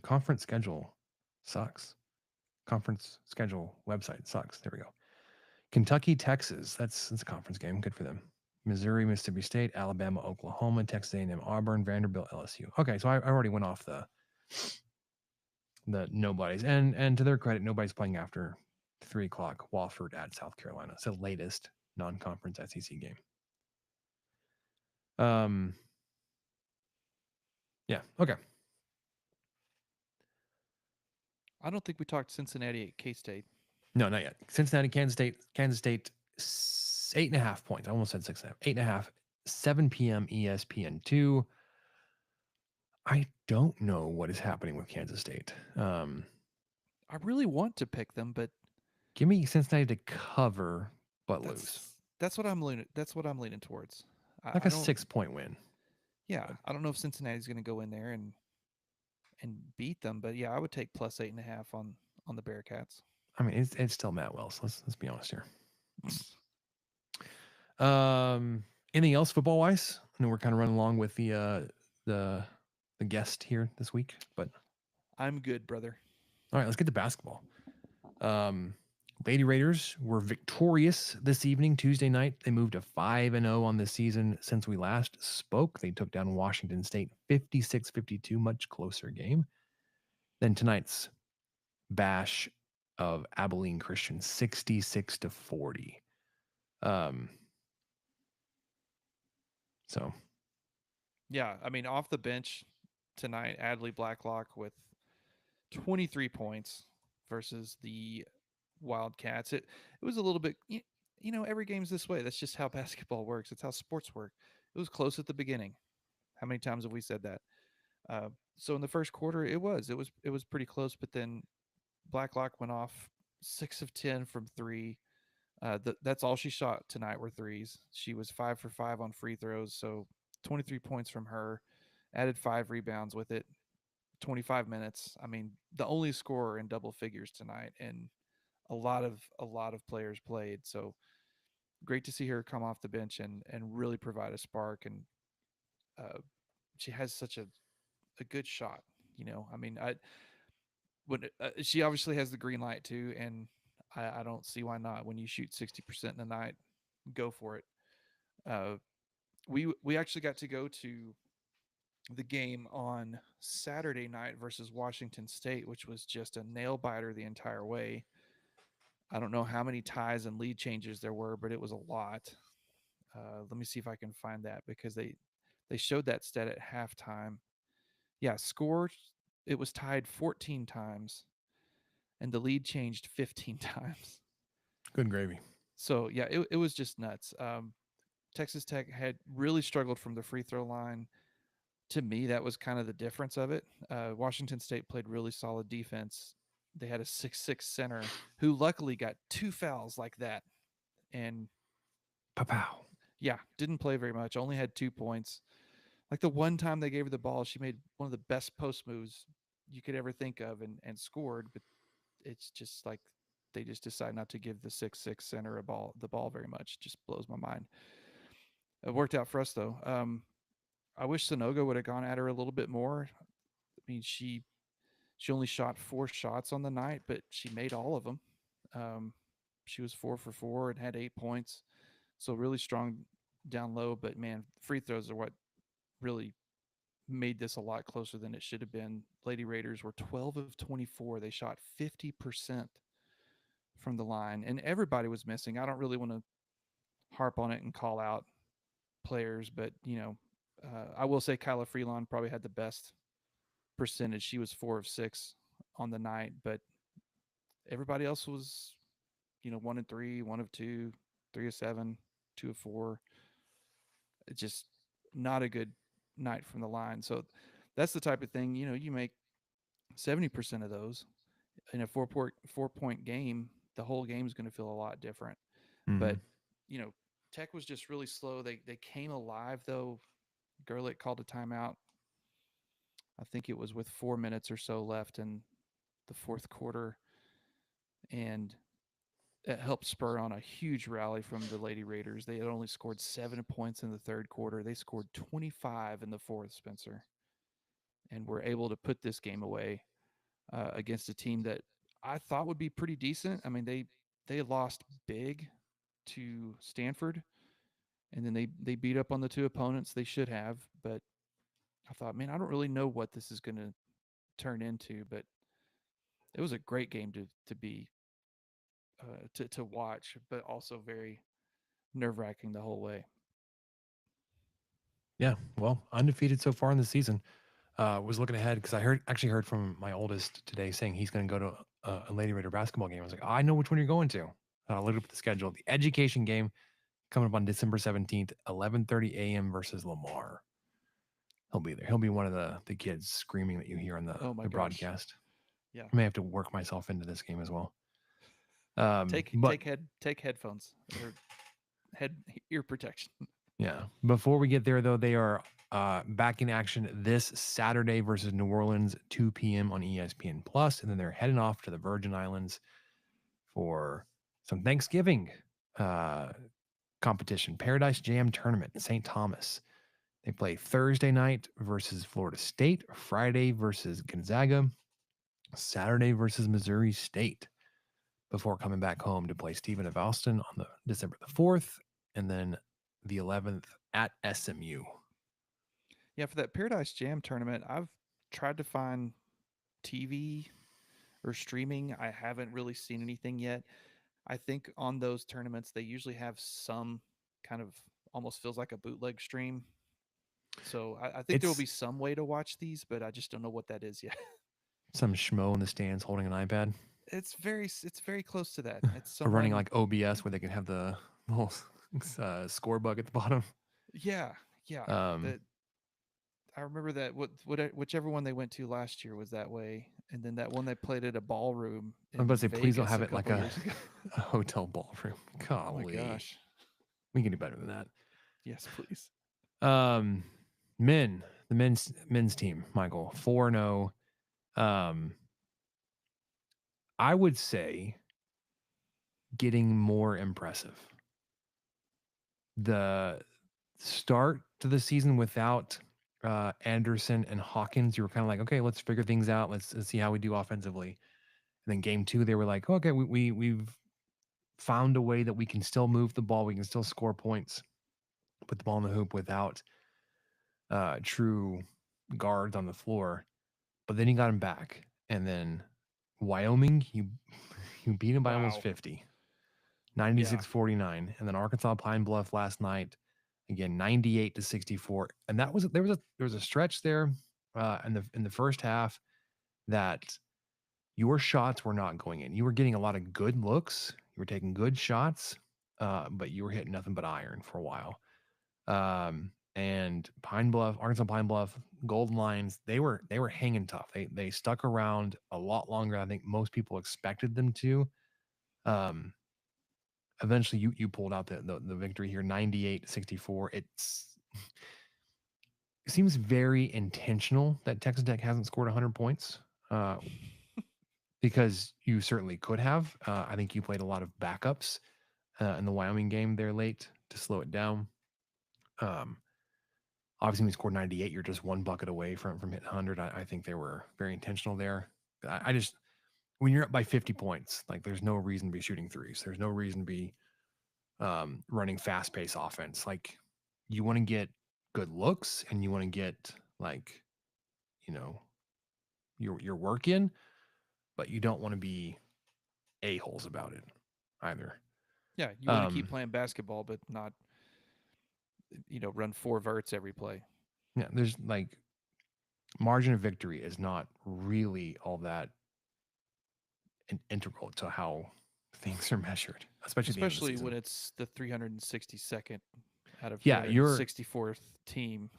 conference schedule sucks. Conference schedule website sucks. There we go. Kentucky, Texas. That's a conference game. Good for them. Missouri, Mississippi State, Alabama, Oklahoma, Texas A&M, Auburn, Vanderbilt, LSU. Okay, so I already went off the nobodies, and to their credit, nobody's playing after 3 o'clock. Wofford at South Carolina. It's the latest non-conference SEC game. Yeah. Okay. I don't think we talked Cincinnati at K State. No, not yet. Cincinnati, Kansas State, 8.5 points. I almost said 6.5. 8.5. 7 p.m. ESPN2. I don't know what is happening with Kansas State. I really want to pick them, but Give me Cincinnati to cover but lose. that's what I'm leaning. That's what I'm leaning towards. Like I a don't. 6-point win. Yeah, But I don't know if Cincinnati's going to go in there and beat them, but yeah, I would take plus 8.5 on the Bearcats. I mean, it's still Matt Wells. Let's be honest here. Anything else football wise? I know we're kind of running along with the guest here this week, but I'm good, brother. all right, let's get to basketball. Lady Raiders were victorious this evening, Tuesday night. They moved to 5-0 on the season since we last spoke. They took down Washington State 56-52, much closer game than tonight's bash of Abilene Christian 66-40. So Yeah, I mean, off the bench tonight, Adley Blacklock with 23 points versus the Wildcats. It was a little bit, every game's this way. That's just how basketball works. It's how sports work. It was close at the beginning. How many times have we said that? Uh, so in the first quarter, it was pretty close. But then Blacklock went off 6 of 10 from three. That's all she shot tonight were threes. She was 5 for 5 on free throws, so 23 points from her. Added 5 rebounds with it. 25 minutes. I mean, the only scorer in double figures tonight, and a lot of players played. So great to see her come off the bench and really provide a spark. And uh, she has such a good shot. I mean, when she obviously has the green light too, and I don't see why not. When you shoot 60% in a night, go for it. Uh, we actually got to go to the game on Saturday night versus Washington State, which was just a nail biter the entire way. I don't know how many ties and lead changes there were, but it was a lot. Let me see if I can find that because they showed that stat at halftime. Yeah, score it was tied 14 times, and the lead changed 15 times. good gravy. So yeah, it was just nuts. Texas Tech had really struggled from the free throw line. To me, that was kind of the difference of it. Washington State played really solid defense. They had a 6'6" center who luckily got 2 fouls like that. And Pow pow. yeah, didn't play very much, only had 2 points. Like the one time they gave her the ball, she made one of the best post moves you could ever think of and scored. But it's just like they just decide not to give the 6'6" center the ball very much. Just blows my mind. It worked out for us though. I wish Sonoga would have gone at her a little bit more. I mean, she only shot 4 shots on the night, but she made all of them. Um, she was 4 for 4 and had 8 points, so really strong down low. But man, free throws are what really made this a lot closer than it should have been. Lady Raiders were 12 of 24. They shot 50% from the line, and everybody was missing. I don't really want to harp on it and call out players, but I will say Kyla Freelon probably had the best percentage. She was 4 of 6 on the night, but everybody else was 1 of 3, 1 of 2, 3 of 7, 2 of 4. It's just not a good night from the line. So that's the type of thing. You make 70% of those in a 4 point game. The whole game is going to feel a lot different. Mm-hmm. But Tech was just really slow. They came alive though. Gerlich called a timeout. I think it was with 4 minutes or so left in the fourth quarter, and it helped spur on a huge rally from the Lady Raiders. They had only scored 7 points in the third quarter. They scored 25 in the fourth, Spencer, and were able to put this game away against a team that I thought would be pretty decent. I mean, they lost big to Stanford, and then they beat up on the two opponents they should have. But I thought, man, I don't really know what this is going to turn into, but it was a great game to be to watch, but also very nerve wracking the whole way. Yeah, well, undefeated so far in the season. Was looking ahead because I actually heard from my oldest today saying he's going to go to a Lady Raider basketball game. I was like, I know which one you're going to. I looked up the schedule. The education game coming up on December 17th, 11:30 a.m. versus Lamar. He'll be there. He'll be one of the kids screaming that you hear on Oh my the gosh. broadcast. Yeah. I may have to work myself into this game as well. Take But take headphones or head ear protection. yeah, before we get there though, they are back in action this Saturday versus New Orleans, 2 p.m. on ESPN Plus, and then they're heading off to the Virgin Islands for some Thanksgiving uh, competition, Paradise Jam Tournament, St. Thomas. They play Thursday night versus Florida State, Friday versus Gonzaga, Saturday versus Missouri State, before coming back home to play Stephen F. Austin on the December the 4th, and then the 11th at SMU. Yeah, for that Paradise Jam tournament, I've tried to find TV or streaming. I haven't really seen anything yet. I think on those tournaments they usually have some kind of almost feels like a bootleg stream. So I think there will It's be some way to watch these, but I just don't know what that is yet. some schmo in the stands holding an iPad It's very close to that. It's or running someone. like OBS where they can have the whole score bug at the bottom. Yeah, yeah. Um, That I remember that whichever one they went to last year was that way, and then that one they played at a ballroom I'm about in to say, please don't Vegas have a it like couple years ago. a hotel ballroom. Oh my Golly, gosh. we can do better than that. Yes, please. Um, the men's team, Michael, 4-0. Um, I would say getting more impressive. The start to the season without Anderson and Hawkins, you were kind of like, okay, let's figure things out. Let's see how we do offensively. And then game 2, they were like, okay, we've found a way that we can still move the ball, we can still score points, put the ball in the hoop without true guards on the floor. But then he got him back, and then Wyoming, you beat him by almost Wow. 50, Yeah. 96-49, and then Arkansas Pine Bluff last night, again 98-64, and there was a stretch there in the first half that your shots were not going in. You were getting a lot of good looks, you were taking good shots, but you were hitting nothing but iron for a while. And Pine Bluff, Arkansas Pine Bluff, Golden Lions, they were hanging tough. They stuck around a lot longer than I think most people expected them to. Um, Eventually you pulled out the victory here, 98-64. It seems very intentional that Texas Tech hasn't scored 100 points. Uh, because you certainly could have. I think you played a lot of backups in the Wyoming game there late to slow it down. Um, Obviously, when you scored 98, you're just one bucket away from hitting 100. I think they were very intentional there. I just, when you're up by 50 points, like there's no reason to be shooting threes. There's no reason to be running fast pace offense. Like you want to get good looks and you want to get like, you know, your work in, but you don't want to be a-holes about it either. Yeah, you want to keep Um, playing basketball, but not run four verts every play. yeah, there's like margin of victory is not really all that integral to how things are measured, especially at the end of the Especially when season. it's the 362nd out of Yeah, 364th team.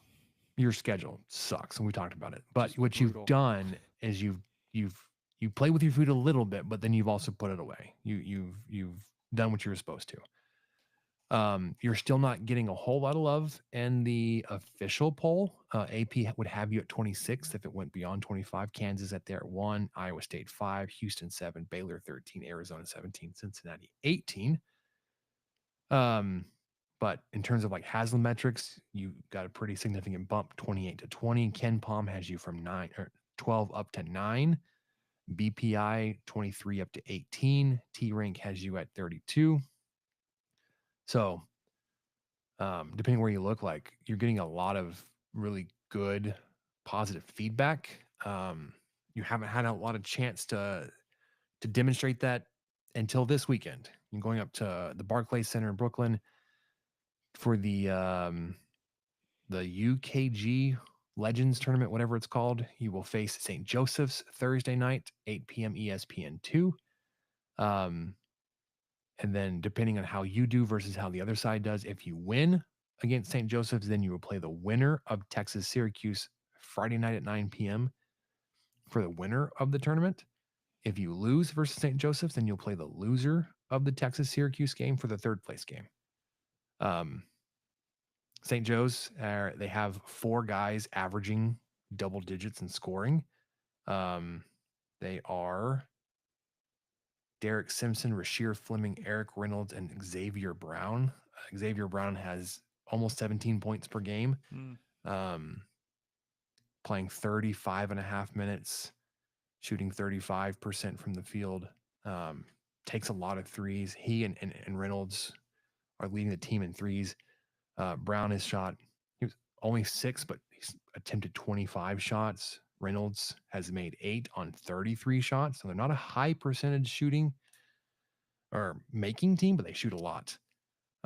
your schedule sucks, and we talked about it. But Just what you've brutal. done is you've you play with your food a little bit, but then you've also put it away. You've done what you were supposed to. You're still not getting a whole lot of love in the official poll. AP would have you at 26th if it went beyond 25. Kansas at there at 1, Iowa State 5, Houston 7, Baylor 13, Arizona 17, Cincinnati 18. Um, but in terms of like Haslam metrics, you got a pretty significant bump, 28-20. Ken Palm has you from 9 or 12 up to 9. BPI 23 up to 18. T rank has you at 32. So depending where you look, like you're getting a lot of really good positive feedback. You haven't had a lot of chance to demonstrate that until this weekend. You're going up to the Barclays Center in Brooklyn for the UKG Legends tournament, whatever it's called. You will face St. Joseph's Thursday night, 8 p.m. ESPN2. Um, And then depending on how you do versus how the other side does, if you win against St. Joseph's, then you will play the winner of Texas Syracuse Friday night at 9 p.m. for the winner of the tournament. If you lose versus St. Joseph's, then you'll play the loser of the Texas Syracuse game for the third place game. Um, St. Joe's, they have 4 guys averaging double digits in scoring. They are Derek Simpson, Rasheer Fleming, Eric Reynolds, and Xavier Brown. Xavier Brown has almost 17 points per game, Mm. um, playing 35 and a half minutes, shooting 35% from the field. Takes a lot of threes. He and Reynolds are leading the team in threes. Brown has shot, he was only 6, but he's attempted 25 shots. Reynolds has made 8 on 33 shots. So they're not a high percentage shooting or making team, but they shoot a lot.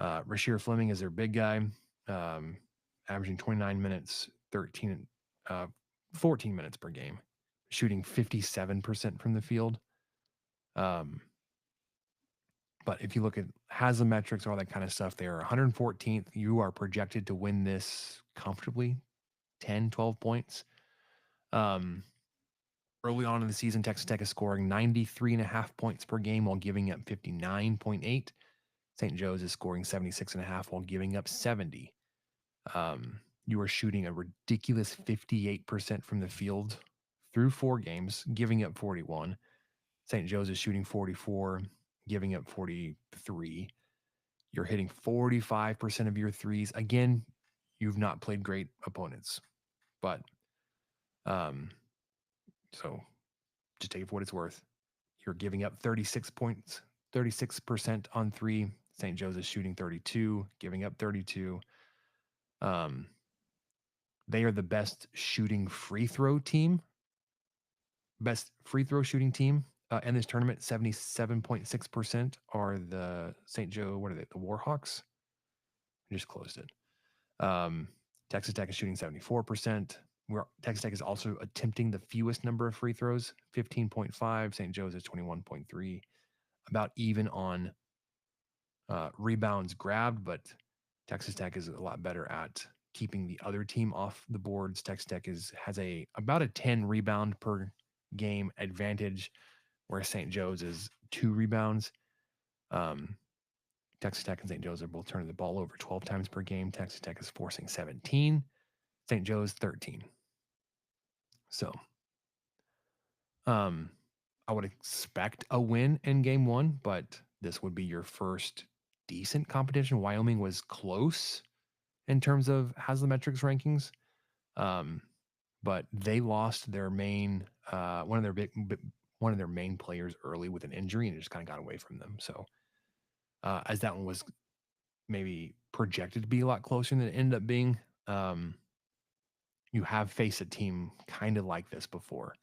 Rasheer Fleming is their big guy, um, averaging 29 minutes, 14 minutes per game, shooting 57% from the field. Um, but if you look at Haslam metrics, all that kind of stuff, they are 114th. You are projected to win this comfortably, 10, 12 points. Early on in the season, Texas Tech is scoring 93.5 points per game while giving up 59.8. St. Joe's is scoring 76.5 while giving up 70. You are shooting a ridiculous 58% from the field through 4 games, giving up 41. St. Joe's is shooting 44, giving up 43. You're hitting 45% of your threes. Again, you've not played great opponents, but so just take it for what it's worth. You're giving up 36 points, 36% on 3. St. Joe's is shooting 32, giving up 32. They are the best shooting free throw team, best free throw shooting team in this tournament. 77.6% are the St. Joe, what are they, the Warhawks? I just closed it. Texas Tech is shooting 74%. Texas Tech is also attempting the fewest number of free throws, 15.5. St. Joe's is 21.3. About even on rebounds grabbed, but Texas Tech is a lot better at keeping the other team off the boards. Texas Tech has about a 10 rebound per game advantage, where St. Joe's is 2 rebounds. Um, Texas Tech and St. Joe's are both turning the ball over 12 times per game. Texas Tech is forcing 17. St. Joe's 13. So, um, I would expect a win in game one, but this would be your first decent competition. Wyoming was close in terms of Haslametrics rankings, but they lost their main one of their main players early with an injury, and it just kind of got away from them. So, as that one was maybe projected to be a lot closer than it ended up being, you have faced a team kind of like this before.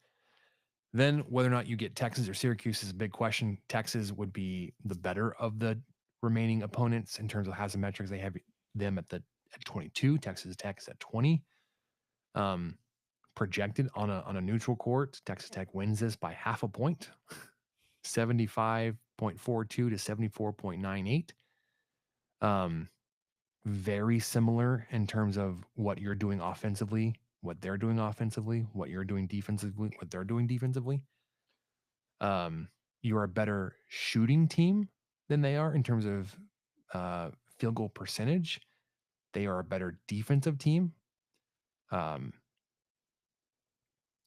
Then whether or not you get Texas or Syracuse is a big question. Texas would be the better of the remaining opponents in terms of Haslametrics. They have them at 22. Texas Tech is at 20. Projected on a neutral court, Texas Tech wins this by half a point, 75.42 to 74.98. Very similar in terms of what you're doing offensively, what they're doing offensively, what you're doing defensively, what they're doing defensively. You're a better shooting team than they are in terms of field goal percentage. They are a better defensive team.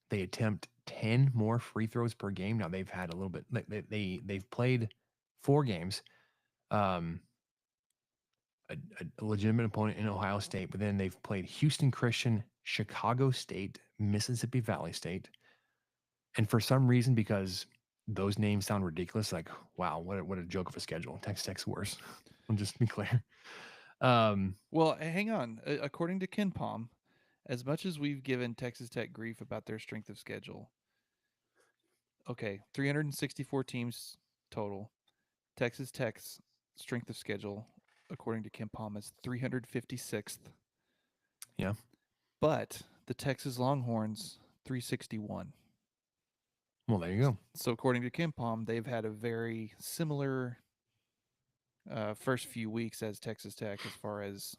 They attempt 10 more free throws per game. Now they've had a little bit. They've played 4 games. A legitimate opponent in Ohio State, but then they've played Houston Christian, Chicago State, Mississippi Valley State, and for some reason, because those names sound ridiculous, like wow, what a joke of a schedule. Texas Tech's worse. I'll just be clear. Well, hang on. According to Ken Palm, as much as we've given Texas Tech grief about their strength of schedule, okay, 364 teams total. Texas Tech's strength of schedule, according to Ken Palm, is 356th. Yeah. But the Texas Longhorns, 361. Well, there you go. So according to Ken Palm, they've had a very similar first few weeks as Texas Tech as far as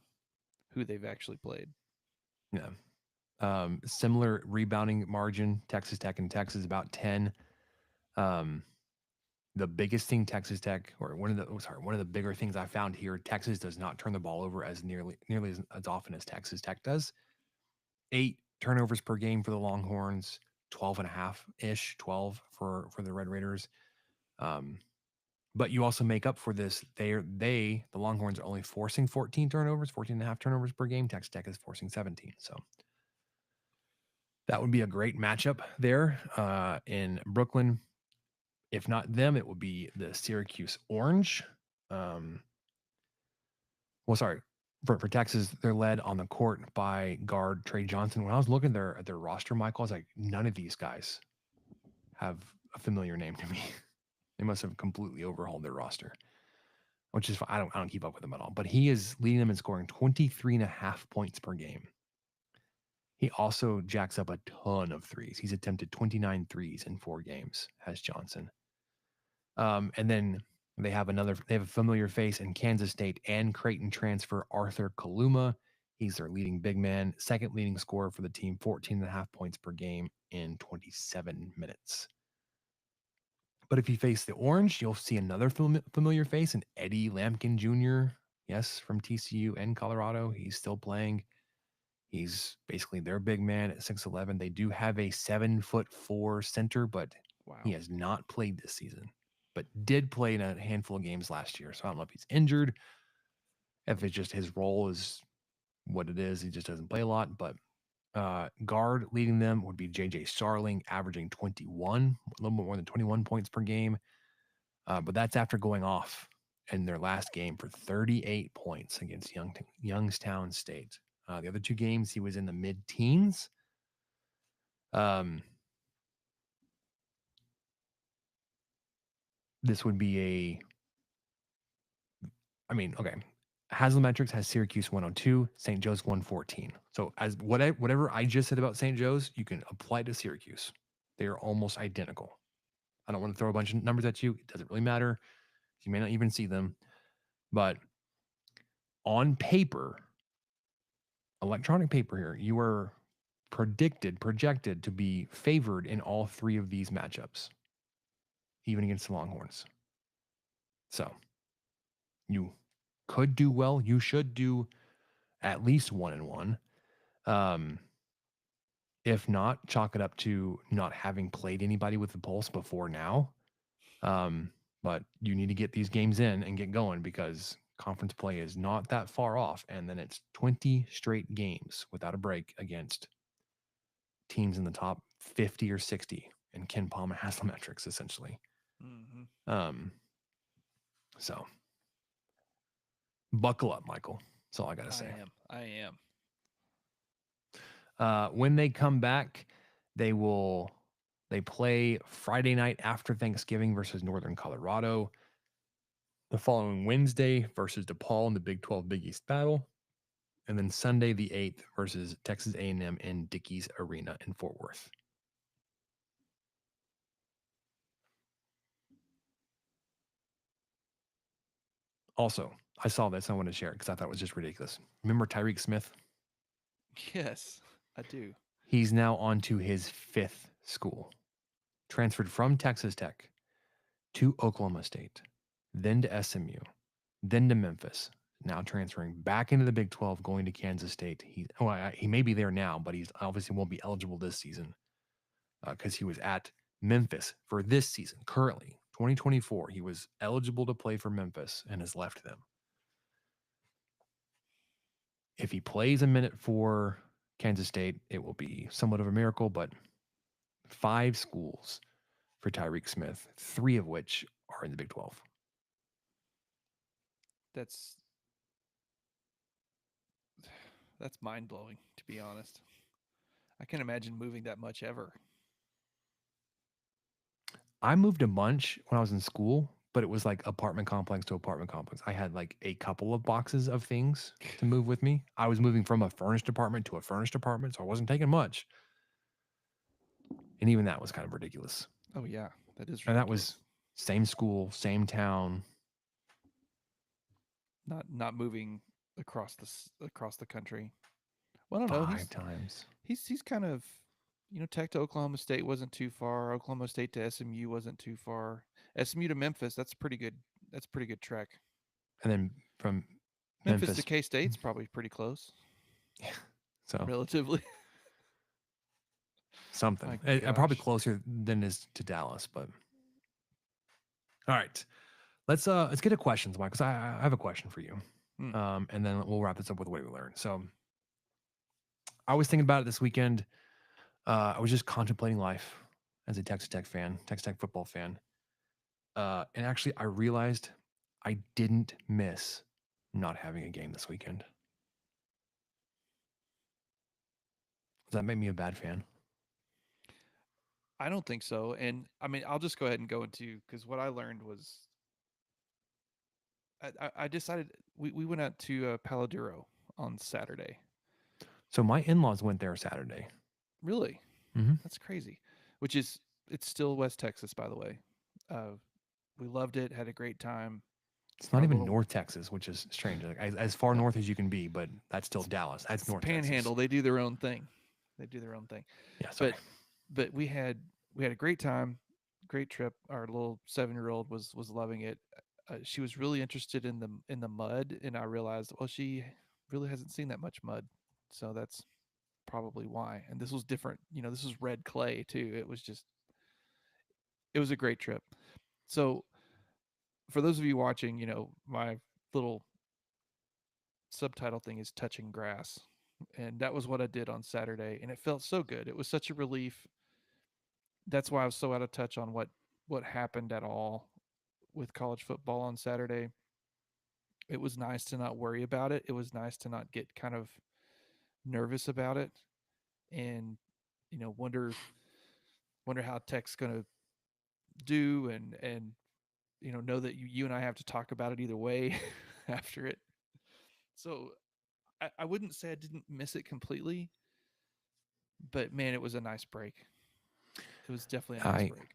who they've actually played. Yeah. Similar rebounding margin, Texas Tech and Texas about 10. The biggest thing Texas Tech, or one of the bigger things I found here, Texas does not turn the ball over as nearly as often as Texas Tech does. 8 turnovers per game for the Longhorns, 12 and a half ish, 12 for the Red Raiders. But you also make up for this. The Longhorns are only forcing 14 turnovers, 14 and a half turnovers per game. Texas Tech is forcing 17. So that would be a great matchup there in Brooklyn. If not them, it would be the Syracuse Orange. Sorry. For Texas, they're led on the court by guard Trey Johnson. When I was looking at their roster, Michael, I was like, none of these guys have a familiar name to me. They must have completely overhauled their roster, which is I don't keep up with them at all. But he is leading them in scoring 23 and a half points per game. He also jacks up a ton of threes. He's attempted 29 threes in 4 games, has Johnson. And then they have a familiar face in Kansas State and Creighton transfer Arthur Kaluma. He's their leading big man, second leading scorer for the team, 14 and a half points per game in 27 minutes. But if you face the Orange, you'll see another familiar face in Eddie Lampkin Jr. Yes, from TCU and Colorado. He's still playing. He's basically their big man at 6'11". They do have a 7'4" center, but he has not played this season, but did play in a handful of games last year. So I don't know if he's injured, if it's just his role is what it is. He just doesn't play a lot. But guard leading them would be JJ Starling, averaging 21, a little bit more than 21 points per game. But that's after going off in their last game for 38 points against Youngstown State. The other 2 games, he was in the mid-teens. This would be okay. Haslametrics has Syracuse 102, St. Joe's 114. So as whatever I just said about St. Joe's, you can apply to Syracuse. They are almost identical. I don't want to throw a bunch of numbers at you. It doesn't really matter. You may not even see them. But on paper, electronic paper here, you are projected to be favored in all three of these matchups, even against the Longhorns. So you could do well. You should do at least 1-1. If not, chalk it up to not having played anybody with the pulse before now. But you need to get these games in and get going because conference play is not that far off. And then it's 20 straight games without a break against teams in the top 50 or 60 in Ken Palm and Haslametrics, essentially. Mm-hmm. So buckle up, Michael. That's all I got to say. I am. When they come back, they play Friday night after Thanksgiving versus Northern Colorado. The following Wednesday versus DePaul in the Big 12 Big East battle. And then Sunday the 8th versus Texas A&M in Dickies Arena in Fort Worth. Also, I saw this. I want to share it because I thought it was just ridiculous. Remember Tyreek Smith? Yes, I do. He's now on to his 5th school. Transferred from Texas Tech to Oklahoma State, then to SMU, then to Memphis, now transferring back into the Big 12, going to Kansas State. He may be there now, but he's obviously won't be eligible this season because he was at Memphis for this season. Currently, 2024, he was eligible to play for Memphis and has left them. If he plays a minute for Kansas State, it will be somewhat of a miracle, but 5 schools for Tyreek Smith, 3 of which are in the Big 12. That's mind-blowing, to be honest. I can't imagine moving that much ever. I moved a bunch when I was in school, but it was like apartment complex to apartment complex. I had like a couple of boxes of things to move with me. I was moving from a furnished apartment to a furnished apartment, so I wasn't taking much. And even that was kind of ridiculous. Oh yeah, that is ridiculous. And that was same school, same town. Not moving across the country. Well, I don't know. 5 times. He's kind of, Tech to Oklahoma State wasn't too far. Oklahoma State to SMU wasn't too far. SMU to Memphis, that's pretty good. That's a pretty good trek. And then from Memphis to K State's probably pretty close. Yeah. So relatively. Something. Probably closer than is to Dallas, but all right. Let's get to questions, Mike, because I have a question for you. And then we'll wrap this up with what we learned. So I was thinking about it this weekend. I was just contemplating life as a Texas Tech fan, Texas Tech football fan. And actually, I realized I didn't miss not having a game this weekend. Does that make me a bad fan? I don't think so. And I mean, I'll just go ahead and go into, because what I learned was I decided we went out to Palo Duro on Saturday. So my in-laws went there Saturday. Really? Mm-hmm. That's crazy. It's still West Texas, by the way. We loved it, had a great time. It's not even North Texas, which is strange. Like, as far north as you can be, but that's still Dallas. That's North Panhandle. Texas. They do their own thing. Yeah, sorry. But we had a great time, great trip. Our little 7-year-old was loving it. She was really interested in the mud, and I realized, well, she really hasn't seen that much mud, so that's probably why. And this was different. This was red clay too. It was a great trip. So for those of you watching, my little subtitle thing is touching grass, and that was what I did on Saturday, and it felt so good. It was such a relief. That's why I was so out of touch on what happened at all with college football on Saturday. It was nice to not worry about it. It was nice to not get kind of nervous about it, and wonder how Tech's going to do, and know that you and I have to talk about it either way after it. So I wouldn't say I didn't miss it completely, but man, it was a nice break. It was definitely a nice break.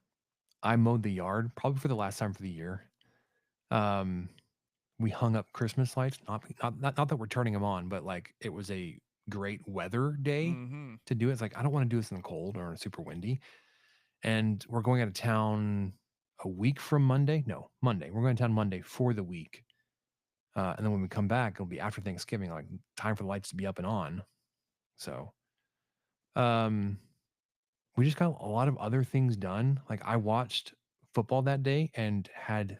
I mowed the yard probably for the last time for the year. We hung up Christmas lights. Not that we're turning them on, but like it was a great weather day Mm-hmm. to do it. It's like I don't want to do this in the cold or super windy. And we're going out of town a week from Monday. No, Monday. We're going to town Monday for the week. And then when we come back, it'll be after Thanksgiving, like time for the lights to be up and on. So, um, we just got a lot of other things done. Like I watched football that day and had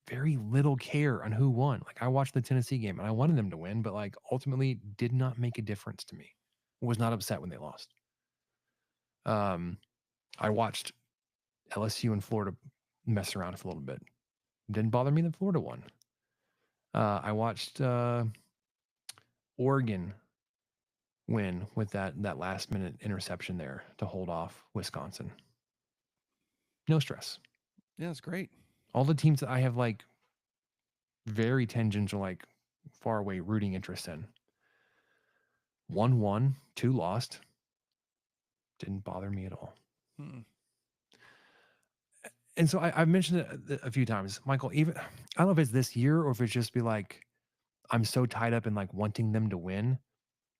very little care on who won. Like I watched the Tennessee game and I wanted them to win, but like ultimately did not make a difference to me. Was not upset when they lost. Um, I watched LSU and Florida mess around for a little bit. Didn't bother me that Florida won. I watched Oregon win with that last minute interception there to hold off Wisconsin. No stress. Yeah, it's great. All the teams that I have like very tangential, like far away rooting interest in. One won, two lost. Didn't bother me at all. Mm. And so I've mentioned it a few times, Michael. Even I don't know if it's this year or if it's just be like I'm so tied up in like wanting them to win.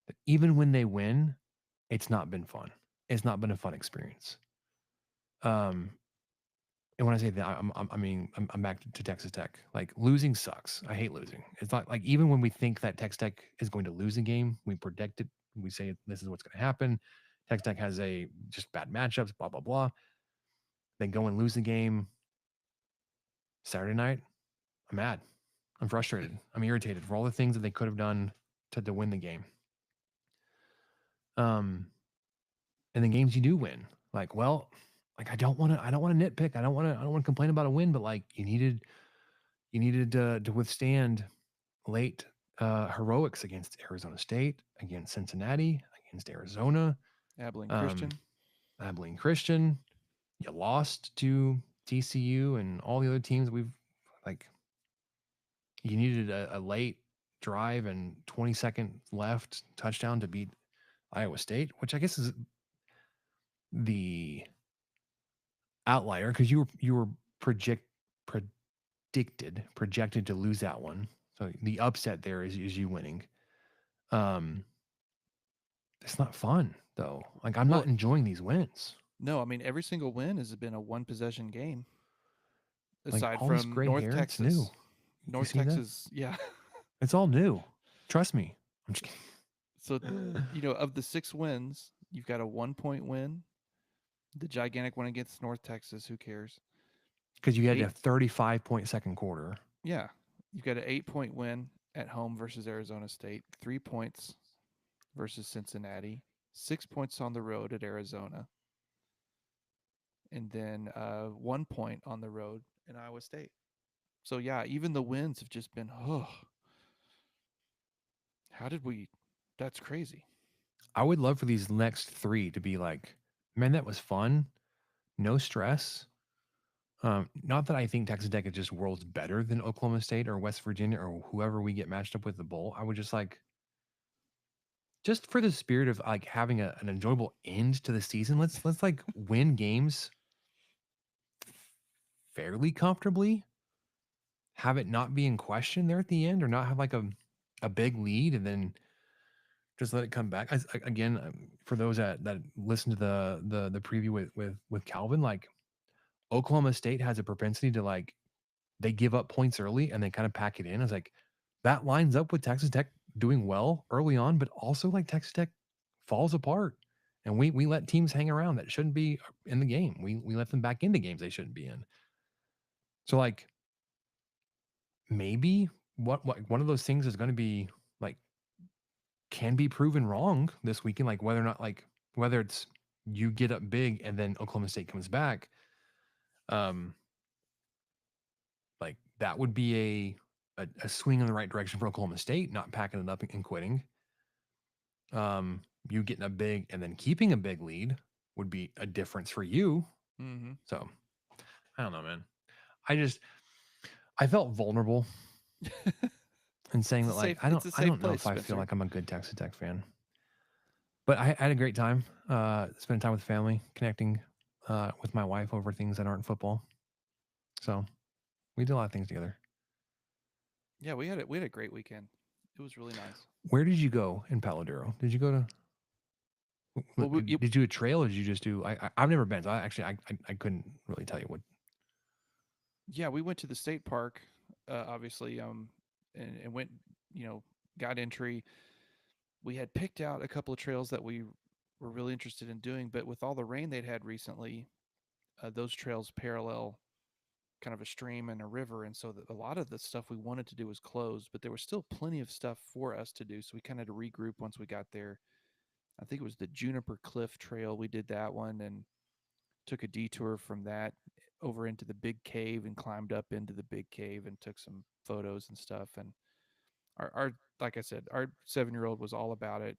But even when they win, it's not been fun. It's not been a fun experience. Um, and when I say that, I'm back to Texas Tech. Like losing sucks. I hate losing. It's not like even when we think that Texas Tech is going to lose a game, we predict it. We say this is what's going to happen. Texas Tech has a just bad matchups. Blah blah blah. They go and lose the game Saturday night. I'm mad. I'm frustrated. I'm irritated for all the things that they could have done to win the game. Um, and the games you do win, like, well, like I don't want to nitpick. I don't want to complain about a win, but like you needed to withstand late heroics against Arizona State, against Cincinnati, against Arizona, Abilene um, Christian. Abilene Christian. You lost to TCU and all the other teams we've like. You needed a late drive and 20-second left touchdown to beat Iowa State, which I guess is the outlier because you were projected to lose that one. So the upset there is you winning. Um, it's not fun though. Like I'm not Well, enjoying these wins. no, I mean every single win has been a one possession game, Like aside all this from gray North hair, it's new. Texas. You North see that? Texas, yeah. It's all new. Trust me. I'm just So, kidding. of the 6 wins, you've got a 1 point win, the gigantic one against North Texas. Who cares? Because you had a Eight, 35-point second quarter. yeah. You've got an 8 point win at home versus Arizona State, 3 points versus Cincinnati, 6 points on the road at Arizona, and then 1 point on the road in Iowa State. So, yeah, even the wins have just been, oh, how did we? That's crazy. I would love for these next three to be like, man, that was fun. No stress. Not that I think Texas Tech is just worlds better than Oklahoma State or West Virginia or whoever we get matched up with the bowl. I would just like, just for the spirit of like having an enjoyable end to the season, let's like win games fairly comfortably. Have it not be in question there at the end, or not have like a big lead and then just let it come back. Again, for those that listen to the preview with Calvin, like Oklahoma State has a propensity to like they give up points early and they kind of pack it in. It's like that lines up with Texas Tech doing well early on, but also like Texas Tech falls apart. And we let teams hang around that shouldn't be in the game. We let them back into games they shouldn't be in. So like maybe what one of those things is going to be like can be proven wrong this weekend, like whether or not like whether it's you get up big and then Oklahoma State comes back. Um, like that would be a swing in the right direction for Oklahoma State, not packing it up and quitting. You getting a big and then keeping a big lead would be a difference for you. Mm-hmm. So I don't know, man. I just I felt vulnerable in saying that like It's a I safe don't know place, if I feel Spencer. like I'm a good Texas Tech fan. But I had a great time spending time with family, connecting with my wife over things that aren't football. So we did a lot of things together. Yeah, we had a great weekend. It was really nice. Where did you go in Palo Duro? Did you go to? Well, Did you do a trail, or did you just do? I've never been, so I couldn't really tell you what. yeah, we went to the state park, obviously, and went, you know, got entry. We had picked out a couple of trails that we were really interested in doing, but with all the rain they'd had recently, those trails parallel kind of a stream and a river, and so a lot of the stuff we wanted to do was closed, but there was still plenty of stuff for us to do. So we kind of had to regroup once we got there. I think it was the Juniper Cliff Trail. We did that one and took a detour from that over into the big cave and climbed up into the big cave and took some photos and stuff. And our like I said, our 7 year old was all about it.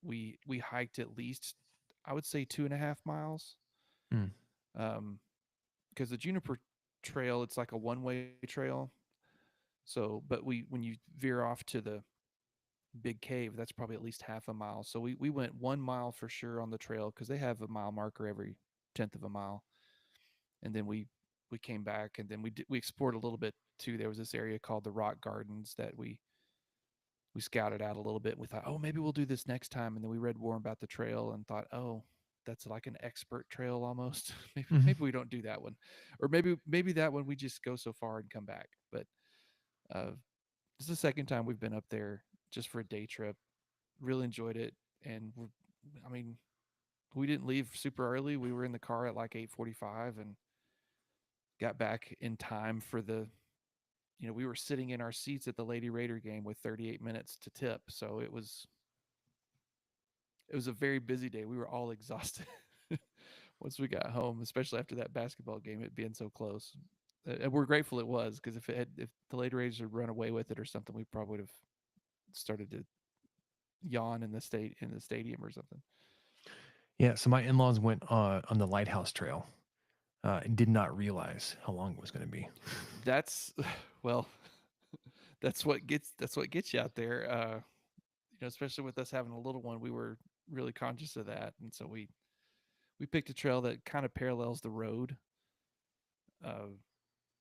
We hiked at least, I would say, 2.5 miles. Mm, Because the Juniper Trail, it's like a one-way trail. So, but we when you veer off to the big cave, that's probably at least half a mile. So we went 1 mile for sure on the trail because they have a mile marker every tenth of a mile, and then we came back and then we explored a little bit too. There was this area called the Rock Gardens that we scouted out a little bit. We thought, oh, maybe we'll do this next time, and then we read more about the trail and thought, oh, that's like an expert trail almost. maybe hmm maybe we don't do that one, or maybe that one we just go so far and come back. But uh, this is the second time we've been up there just for a day trip. Really enjoyed it, and I mean, we didn't leave super early. We were in the car at like 8:45 and got back in time for the. We were sitting in our seats at the Lady Raider game with 38 minutes to tip, so it was a very busy day. We were all exhausted once we got home, especially after that basketball game, it being so close. And we're grateful it was because if the Lady Raiders had run away with it or something, we probably would have started to yawn in the stadium or something. Yeah. So my in-laws went on the Lighthouse Trail. And did not realize how long it was going to be. That's well, that's what gets you out there. Especially with us having a little one, we were really conscious of that, and so we picked a trail that kind of parallels the road. Uh,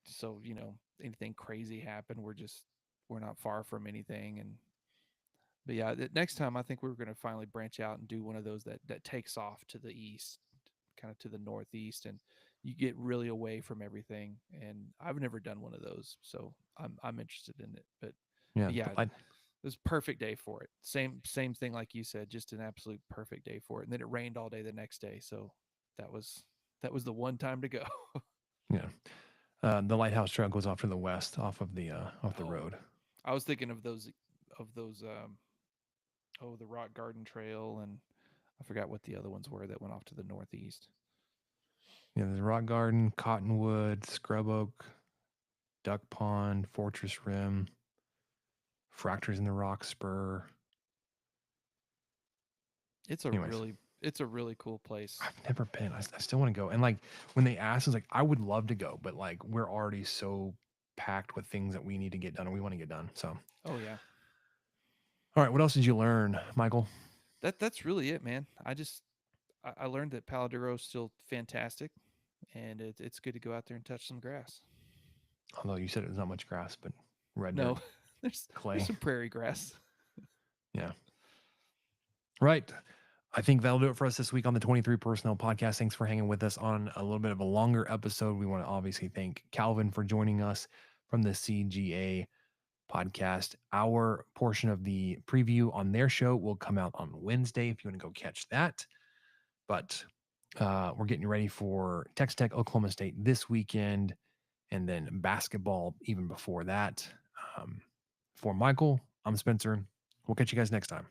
so anything crazy happen, we're not far from anything. And but yeah, next time I think we're going to finally branch out and do one of those that takes off to the east, kind of to the northeast, and you get really away from everything. And I've never done one of those, so I'm interested in it. Yeah. But yeah, The it light, was a perfect day for it. Same thing like you said, just an absolute perfect day for it. And then it rained all day the next day, so that was that was the one time to go. yeah. The Lighthouse Trail goes off to the west, off the Oh, road. I was thinking of those the Rock Garden Trail, and I forgot what the other ones were that went off to the northeast. Yeah. There's Rock Garden, Cottonwood, Scrub Oak, Duck Pond, Fortress Rim, Fractures in the Rock Spur. It's a Anyways, really it's a really cool place. I've never been. I still want to go. And like when they asked, I was like, I would love to go, but like we're already so packed with things that we need to get done and we want to get done. So, Oh yeah. all right. What else did you learn, Michael? That's really it, man. I learned that Palo Duro is still fantastic, and it's good to go out there and touch some grass. Although you said it was not much grass, but red dirt, No, there's clay. some prairie grass. Yeah. Right. I think that'll do it for us this week on the 23 Personnel Podcast. Thanks for hanging with us on a little bit of a longer episode. We want to obviously thank Calvin for joining us from the CGA podcast. Our portion of the preview on their show will come out on Wednesday if you want to go catch that. But we're getting ready for Texas Tech, Oklahoma State this weekend, and then basketball even before that. For Michael, I'm Spencer. We'll catch you guys next time.